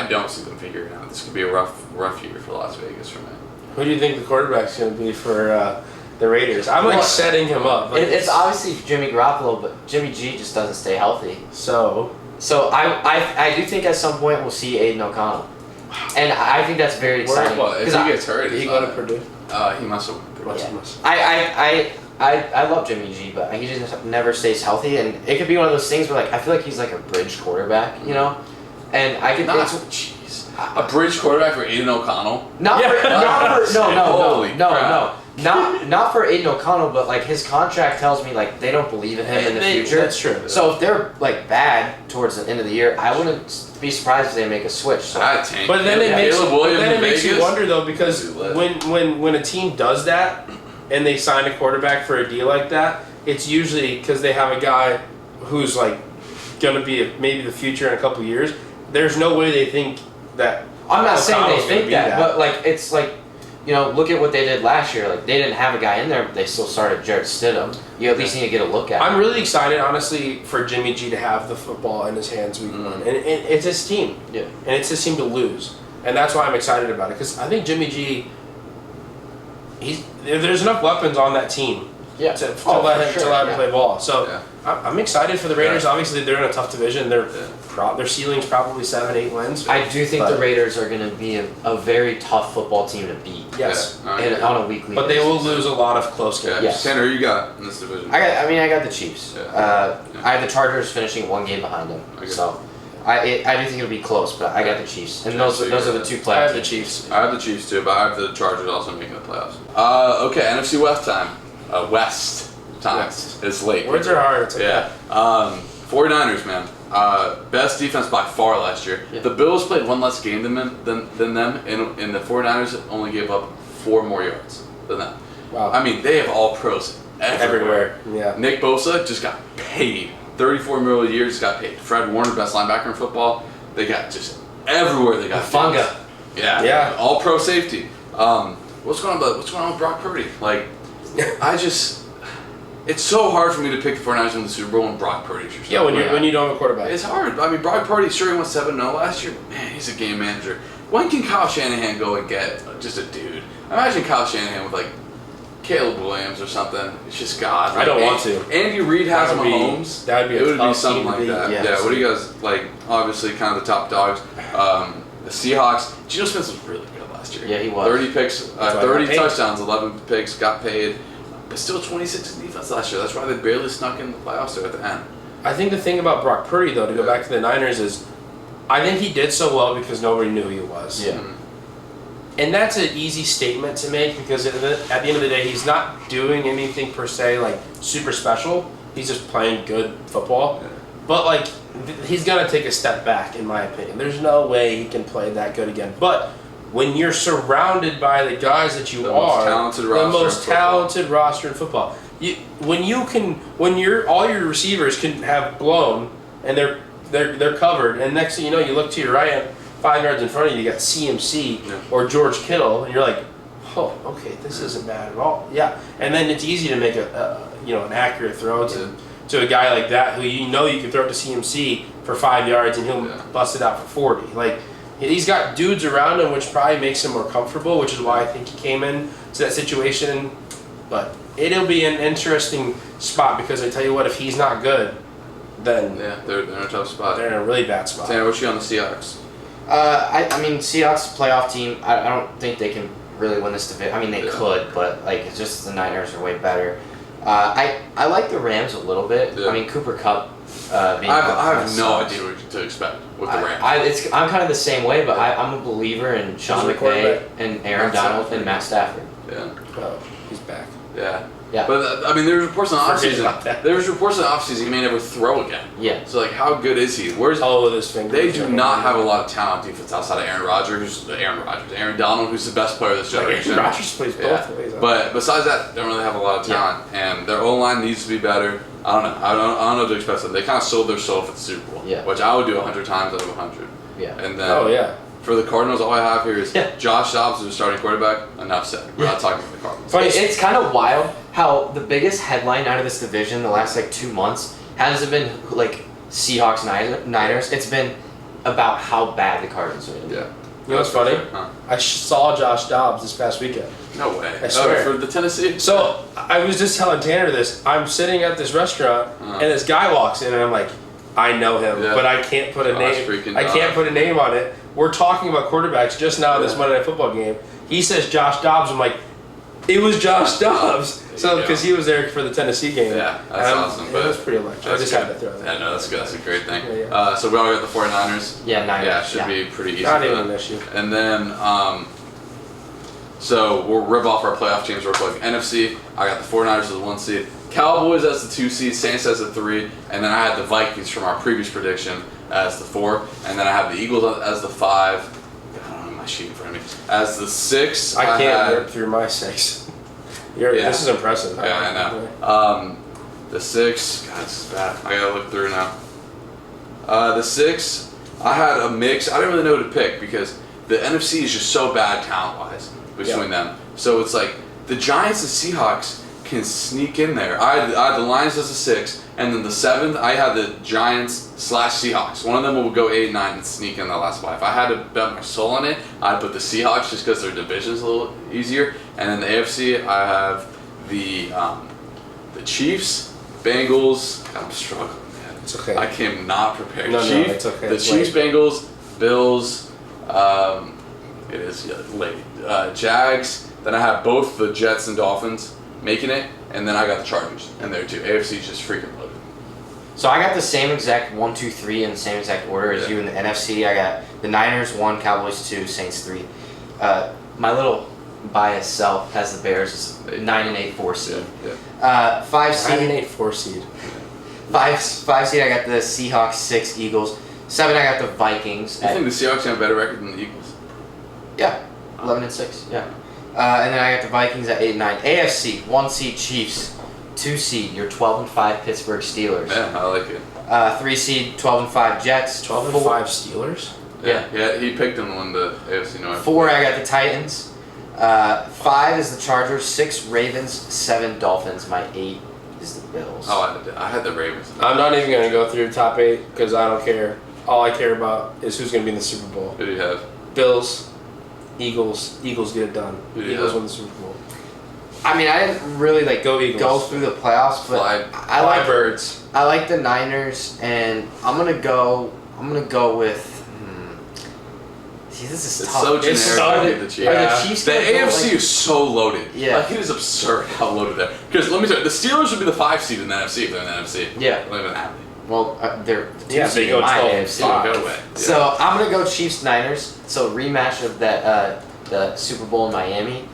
don't see them figuring it out. This could be a rough year for Las Vegas for me. Who do you think the quarterback's going to be for the Raiders? I'm like setting him up. Like, it's obviously Jimmy Garoppolo, but Jimmy G just doesn't stay healthy. So I do think at some point we'll see Aiden O'Connell, and I think that's very exciting. If he gets hurt, did he go to Purdue? He must have. I love Jimmy G, but he just never stays healthy, and it could be one of those things where like I feel like he's like a bridge quarterback, you know, and I could a bridge quarterback for Aiden O'Connell. Not for Aiden O'Connell, but like his contract tells me like they don't believe in him in the future. That's true. So if they're like bad towards the end of the year, I wouldn't be surprised if they make a switch. So. But then it makes you wonder though, because when a team does that and they sign a quarterback for a deal like that, it's usually because they have a guy who's like going to be maybe the future in a couple of years. There's no way they think that. I'm not saying they think that, but like it's like, you know, look at what they did last year. Like they didn't have a guy in there, but they still started Jarrett Stidham. You at least need to get a look at him. I'm really excited, honestly, for Jimmy G to have the football in his hands week 1, and it's his team. Yeah, and it's his team to lose, and that's why I'm excited about it, because I think Jimmy G. There's enough weapons on that team. Yeah. To let him play ball. So I'm excited for the Raiders. Yeah. Obviously, they're in a tough division. Their ceiling's probably 7-8 wins. I do think the Raiders are going to be a very tough football team to beat. Yes. On a weekly But basis. they will lose a lot of close games. Yes. Tanner, who you got in this division? I got the Chiefs. Yeah. I have the Chargers finishing 1 game behind them. So I do think it'll be close, but I got the Chiefs, and those are the two playoffs. I have the Chiefs. I have the Chiefs too, but I have the Chargers also making the playoffs. Okay, NFC West time. West time. It's late. Words are hard. It's okay. Yeah. 49ers, man. Best defense by far last year. Yeah. The Bills played one less game than them, and the 49ers only gave up 4 more yards than them. Wow. I mean, they have all pros everywhere. Yeah. Nick Bosa just got paid. $34 million a year just got paid. Fred Warner, best linebacker in football. They got just everywhere. They got Funga. Yeah. All pro safety. What's going on with Brock Purdy? Like, it's so hard for me to pick the 49ers in the Super Bowl when Brock Purdy's your starter. Yeah, when you don't have a quarterback. It's hard. I mean, Brock Purdy sure he went 7-0 last year, but man, he's a game manager. When can Kyle Shanahan go and get just a dude? Imagine Kyle Shanahan with like Caleb Williams or something. It's just God. Like, I don't want to. Andy Reid has Mahomes. That would be it would be something like that. Yeah. What do you guys like? Obviously, kind of the top dogs. The Seahawks. Geno Smith was really good last year. Yeah, he was. 30 picks, 30 touchdowns, 11 picks, got paid. But still 26 in defense last year. That's why they barely snuck in the playoffs there at the end. I think the thing about Brock Purdy, though, to go back to the Niners, is I think he did so well because nobody knew who he was. Yeah. And that's an easy statement to make because at the end of the day, he's not doing anything per se like super special. He's just playing good football. Yeah. But like he's gonna take a step back, in my opinion. There's no way he can play that good again. But when you're surrounded by the guys that you are, the most talented roster in football, when all your receivers can have blown and they're covered, and next thing you know, you look to your right, and 5 yards in front of you, you got CMC or George Kittle, and you're like, oh, okay, this isn't bad at all. Yeah, and then it's easy to make an accurate throw to a guy like that who you can throw it to CMC for 5 yards and he'll bust it out for 40. Like he's got dudes around him, which probably makes him more comfortable, which is why I think he came in to that situation. But it'll be an interesting spot because I tell you what, if he's not good, then they're in a tough spot. They're in a really bad spot. Tanner, what's you on the Seahawks? I mean, Seahawks playoff team. I don't think they can really win this division. I mean, they could, but like it's just the Niners are way better. I like the Rams a little bit. Yeah. I mean, Cooper Kupp. Being I have no idea what to expect with the Rams. I'm kind of the same way, but I'm a believer in Sean McVay and Aaron Donald and Matt Stafford. Yeah. Oh, he's back. Yeah. Yeah. But I mean, there was reports in the offseason he may never throw again. Yeah. So like, how good is he? Where's with his fingers? They do not have a lot of talent on defense outside of Aaron Donald, who's the best player of this generation. Aaron Rodgers plays both ways. But besides that, they don't really have a lot of talent, and their O-line needs to be better. I don't know. I don't know what to expect them. They kind of sold their soul for the Super Bowl, which I would do 100 times out of 100. Yeah. And then for the Cardinals, all I have here is Josh Dobbs is a starting quarterback. Enough said. We're not talking about the Cardinals. It's kind of wild how the biggest headline out of this division the last 2 months hasn't been like Seahawks Niners. It's been about how bad the Cardinals are. Yeah. You know what's funny? Huh? I saw Josh Dobbs this past weekend. No way. I swear. For the Tennessee? So I was just telling Tanner this. I'm sitting at this restaurant and this guy walks in and I'm like, I know him, but I can't put a name. I can't put a name on it. We're talking about quarterbacks just now in this Monday Night Football game. He says Josh Dobbs. I'm like, it was Josh Dobbs. So because he was there for the Tennessee game. Yeah, that's awesome. But it was pretty electric. I just had to throw that. Yeah, no, that's good. That's a great thing. So we all got the 49ers. Yeah, Niners. Yeah, should be pretty easy. Not even an issue. And then, so we'll rip off our playoff teams real quick. NFC, I got the 49ers as the 1 seed. Cowboys as the 2 seed, Saints as the 3, and then I had the Vikings from our previous prediction as the 4, and then I have the Eagles as the 5. I don't have my sheet in front of me. As the 6, I can't rip through my 6. This is impressive. Yeah, I know. The 6, God, this is bad. I gotta look through now. The 6, I had a mix. I didn't really know who to pick because the NFC is just so bad talent-wise between them. So it's like the Giants and Seahawks can sneak in there. I had the Lions as a 6, and then the 7th I had the Giants/Seahawks. One of them will go 8-9 and sneak in the last 5. If I had to bet my soul on it, I'd put the Seahawks just because their division's a little easier. And then the AFC, I have the Chiefs, Bengals. God, I'm struggling, man. It's okay. I came not prepared. No, it's okay. The Chiefs, Bengals, Bills. It is late. Jags. Then I have both the Jets and Dolphins making it, and then I got the Chargers in there too. AFC is just freaking loaded. So I got the same exact 1, 2, 3 in the same exact order as you in the NFC. I got the Niners 1, Cowboys 2, Saints 3. My little biased self has the Bears as 9 and 8 4 seed. 5 seed. 9 and 8 4 seed. 5 seed. I got the Seahawks 6, Eagles 7. I got the Vikings. I think the Seahawks have a better record than the Eagles. Yeah, 11 and 6. Yeah. And then I got the Vikings at 8 and 9. AFC 1 seed Chiefs. 2 seed, your 12 and 5 Pittsburgh Steelers. Yeah, I like it. 3 seed, 12 and 5 Jets. 12 and 5 Steelers? Yeah, he picked them to win the AFC North. 4, I got the Titans. 5 is the Chargers. 6, Ravens. 7, Dolphins. My 8 is the Bills. Oh, I had the Ravens. I'm not even going to go through top 8 because I don't care. All I care about is who's going to be in the Super Bowl. Who do you have? Bills, Eagles. Eagles get it done. Eagles win the Super Bowl. I mean, I didn't really go through the playoffs, but I like birds. I like the Niners, and I'm gonna go with. See, this is tough. It's so generic. The Chiefs. The AFC is so loaded. Yeah, like it is absurd how loaded they're. Because let me tell you, the Steelers would be the 5 seed in the NFC if they're in the NFC. Yeah. They don't even have it. Well, they're the 2 seed they go in my 12 AFC. Go away. Yeah. So I'm gonna go Chiefs Niners. So rematch of that the Super Bowl in Miami.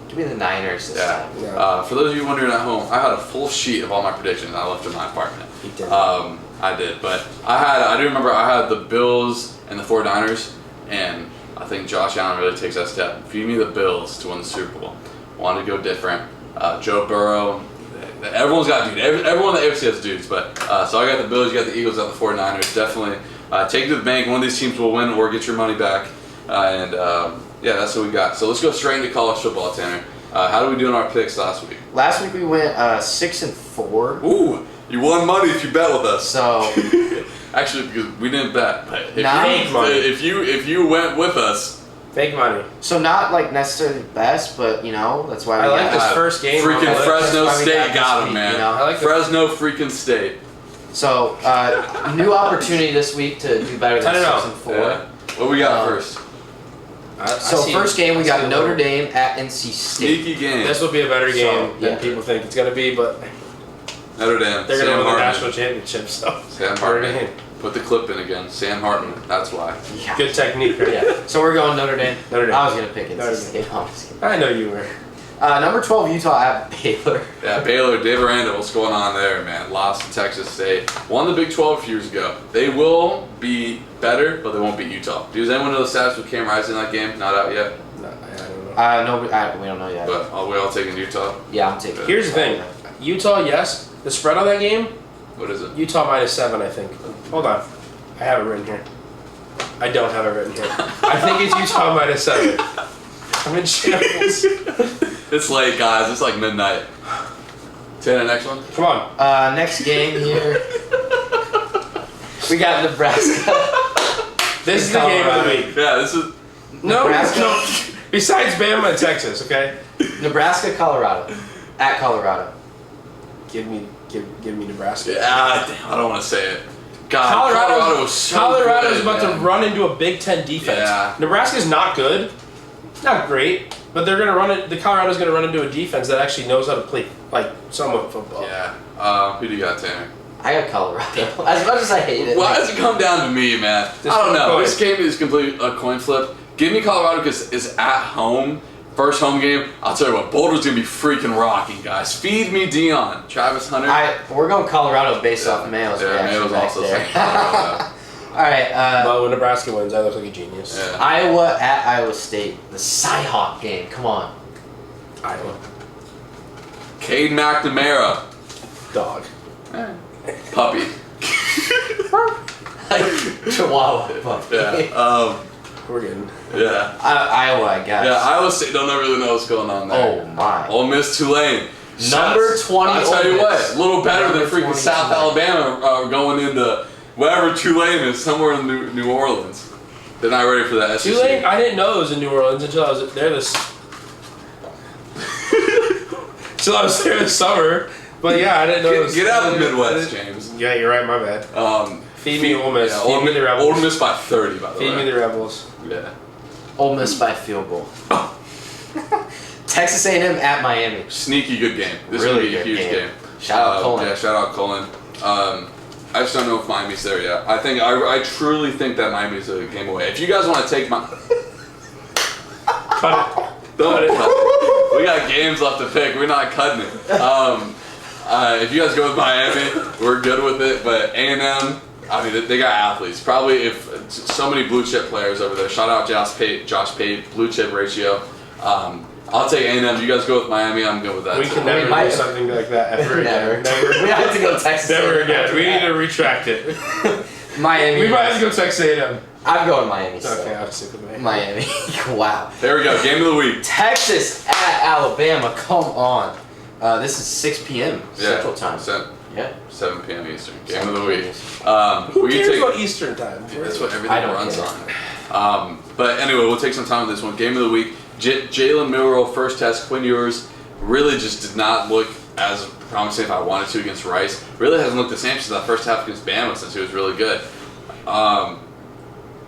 Give me the Niners this time. Yeah. For those of you wondering at home, I had a full sheet of all my predictions I left in my apartment. He did. I did, but I do remember I had the Bills and the 49ers, and I think Josh Allen really takes that step. Feed me the Bills to win the Super Bowl. Wanted to go different. Joe Burrow. Everyone's got dudes. Everyone in the AFC has dudes, but so I got the Bills, you got the Eagles, got the 49ers. Definitely take it to the bank. One of these teams will win or get your money back. Yeah, that's what we got. So let's go straight into college football, Tanner. How did we do in our picks last week? Last week we went 6 and 4. Ooh, you won money if you bet with us. So actually, because we didn't bet, but if you went with us, fake money. So not like necessarily the best, but that's why I like this first game. Freaking Fresno State got him, man. I like Fresno freaking State. So new opportunity this week to do better than 6 and 4. Yeah. What we got first? First game we got Notre Dame at NC State. Sneaky game. This will be a better game than people think it's going to be, but Notre Dame. They're going to win the national championship, so Sam Hartman. Put the clip in again. Sam Hartman. That's why. Yeah. Good technique, right? Yeah. So we're going Notre Dame. Notre Dame. I was going to pick NC State. I know you were. Number 12 Utah at Baylor. Yeah, Baylor. Dave Aranda. What's going on there, man? Lost to Texas State. Won the Big 12 a few years ago. They will be better, but they won't beat Utah. Does anyone know the stats with Cam Rising in that game? Not out yet. No, I don't know. We don't know yet. But are we all taking Utah? Yeah, I'm taking. Here's the thing. Utah, yes. The spread on that game. What is it? Utah -7, I think. Hold on. I have it written here. I don't have it written here. I think it's Utah -7. I'm in shambles. It's late, guys. It's like midnight. Tanner, next one. Come on. Next game here. We got Nebraska. This is the game of the week. Yeah, this is. No. Besides Bama and Texas, okay? Nebraska, Colorado. At Colorado. Give me Nebraska. Yeah, I don't want to say it. God, Colorado was so Colorado's good, about man. to run into a Big Ten defense. Yeah. Nebraska's not good, not great, but they're gonna run it. The Colorado's gonna run into a defense that actually knows how to play like somewhat football. Yeah. Who do you got, Tanner? I got Colorado. As much as I hate it. Why does it come down to me, man? I don't know. This game is completely a coin flip. Give me Colorado because it's at home. First home game. I'll tell you what, Boulder's gonna be freaking rocking, guys. Feed me Dion. Travis Hunter. We're going Colorado based off Mayo's reaction Mayo's back also there. saying Colorado. All right. But when Nebraska wins, I look like a genius. Yeah. Iowa at Iowa State. The Cyhawk game. Come on. Iowa. Cade McNamara. Dog. Puppy. Chihuahua puppy. Yeah. We're good. Yeah. Iowa, I guess. Yeah, Iowa State don't really know what's going on there. Oh my. Ole Miss Tulane. Number 20. I'll tell you Ole what, Miss. a little better than Number freaking 20 South Alabama going into wherever Tulane is, somewhere in New Orleans. They're not ready for that SEC. Tulane, I didn't know it was in New Orleans until I was there this. Until I was there this summer. But yeah, I didn't know it was. Get out of the Midwest, James. Yeah, you're right, my bad. Feed me Ole Miss. Yeah, Feed me the Rebels. Ole Miss by 30, by the way. Feed me the Rebels. Yeah. Ole Miss by field goal. Texas A&M at Miami. Sneaky good game. This Really is going to be a good huge game. game. Shout out Colin. Yeah, shout out Colin. I just don't know if Miami's there yet. I truly think that Miami's a game away. If you guys want to take my... Cut it. We got games left to pick. We're not cutting it. If you guys go with Miami, we're good with it. But A&M, I mean, they got athletes. Probably if so many blue chip players over there. Shout out Josh Pate, blue chip ratio. I'll take A&M. You guys go with Miami. I'm good with that. We can never do something like that ever again. Never. We have to go Texas. Never again. We need to retract it. Miami. We might have to go Texas A&M. I'm going Miami. Okay, I'll stick with Miami. Wow. There we go. Game of the week. Texas at Alabama. Come on. This is 6 p.m. Central Time. 7 p.m. Eastern. Game of the week. Who cares about Eastern Time? That's what everything runs on. But anyway, we'll take some time on this one. Game of the week. Jalen Milroe, first test. Quinn Ewers really just did not look as promising if I wanted to against Rice. Really hasn't looked the same since that first half against Bama since he was really good.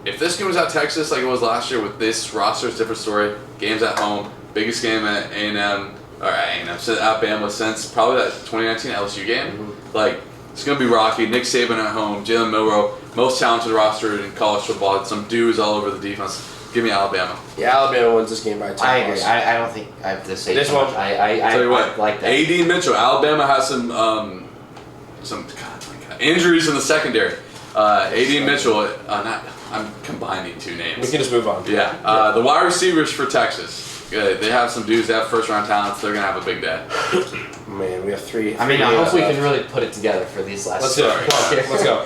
If this game was at Texas like it was last year with this roster, it's a different story. Games at home. Biggest game at A&M. Or at Bama since probably that 2019 LSU game. Mm-hmm. Like, it's going to be rocky. Nick Saban at home. Jalen Milroe, most talented roster in college football. Some dudes all over the defense. Give me Alabama. Yeah, Alabama wins this game by 10. I agree. I don't think I have to say this one. Tell you what, like that. A.D. Mitchell. Alabama has some injuries in the secondary. A.D. Mitchell. I'm combining two names. We can just move on. Yeah. The wide receivers for Texas. Good. They have some dudes that have first-round talents. They're going to have a big day. Man, we have three. I mean, I hope we can really put it together for these last. Let's do it. Let's go.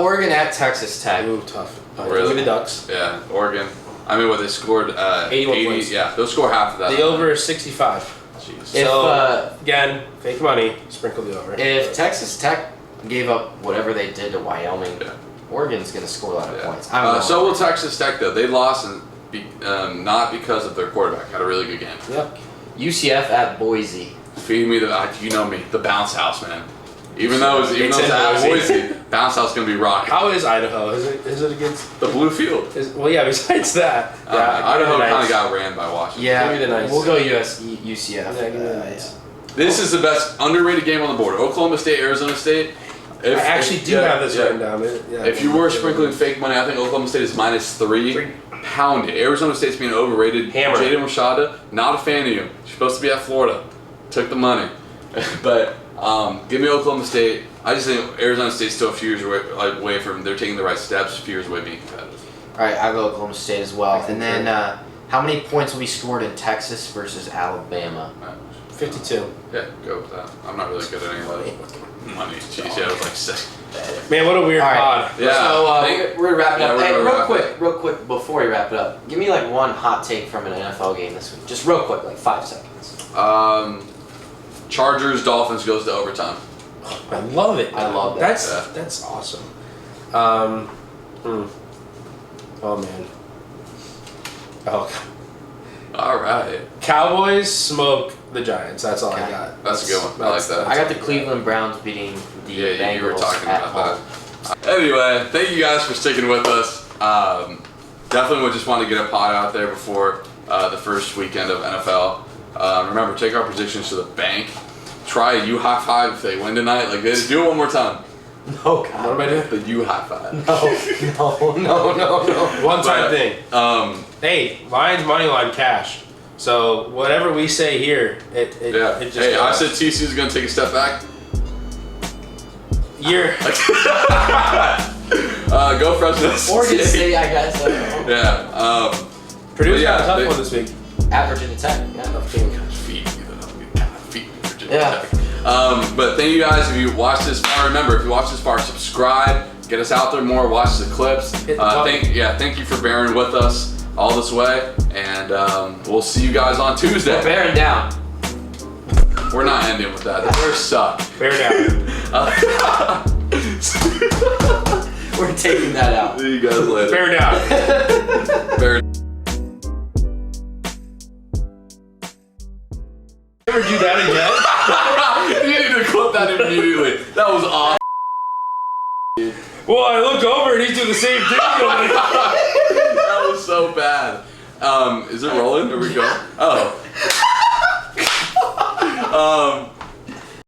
Oregon at Texas Tech. Ooh, tough. Really? Look at the Ducks. Yeah, Oregon. I mean, what they scored 81 points. Yeah, they'll score half of that. The over is 65. Jeez. So, again, fake money, sprinkle the over. If Texas Tech gave up whatever they did to Wyoming, Oregon's going to score a lot of points. So will Texas Tech, though. They lost not because of their quarterback. Had a really good game. Yep. UCF at Boise. Feed me you know me, the bounce house, man. Even though it's at Boise, bounce house is going to be rocking. How is Idaho? Is it against the blue field? Well, yeah. Besides that, Idaho kind of got ran by Washington. Yeah, give me the nice. We'll go UCF. Yeah, give me the nice. This is the best underrated game on the board. Oklahoma State, Arizona State. I actually do have this written down. If you were sprinkling fake money, I think Oklahoma State is -3. Pound it. Arizona State's being overrated. Hammer. Jaden Rashada, not a fan of you. You're supposed to be at Florida. Took the money. But give me Oklahoma State. I just think Arizona State's still a few years away from. They're taking the right steps. A few years away being competitive. All right, I'll go Oklahoma State as well. And then how many points will be scored in Texas versus Alabama? 52. Yeah, go with that. I'm not really good at any of that. Money. Jeez, yeah, it was like 6. Man, what a weird pod. Yeah. So we're wrapping up. Hey, real real quick, before we wrap it up, give me like one hot take from an NFL game this week. Just real quick, like 5 seconds. Chargers, Dolphins goes to overtime. I love it. I love that. That's awesome. Oh man. Oh. All right. Cowboys smoke the Giants. That's all I got. That's a good one. I like that. I got the Cleveland Browns beating the Bengals you were talking at about home. that. Anyway, thank you guys for sticking with us. Definitely would just want to get a pod out there before the first weekend of NFL. Remember, take our predictions to the bank. Try a U-high five if they win tonight. Like, do it one more time. No, God. What am I doing? The U-high five. No. One time thing. Hey, Lions money line cash. So whatever we say here, it just. Hey, goes. I said TCU's gonna take a step back. Go Fresno. Oregon State, I guess. Yeah. Purdue's got a tough one this week. At Virginia Tech. Yeah. Yeah. But thank you guys if you watched this far. Remember, if you watch this far, subscribe. Get us out there more. Watch the clips. Thank you for bearing with us all this way, and we'll see you guys on Tuesday. We're bearing down. We're not ending with that. The Bears suck. Bear down. We're taking that out. See you guys later. Bear down. Bear. Ever do that again? You need to clip that immediately. That was awesome. Well, I look over and he's doing the same thing. That was so bad. Is it rolling? Are we going? Oh.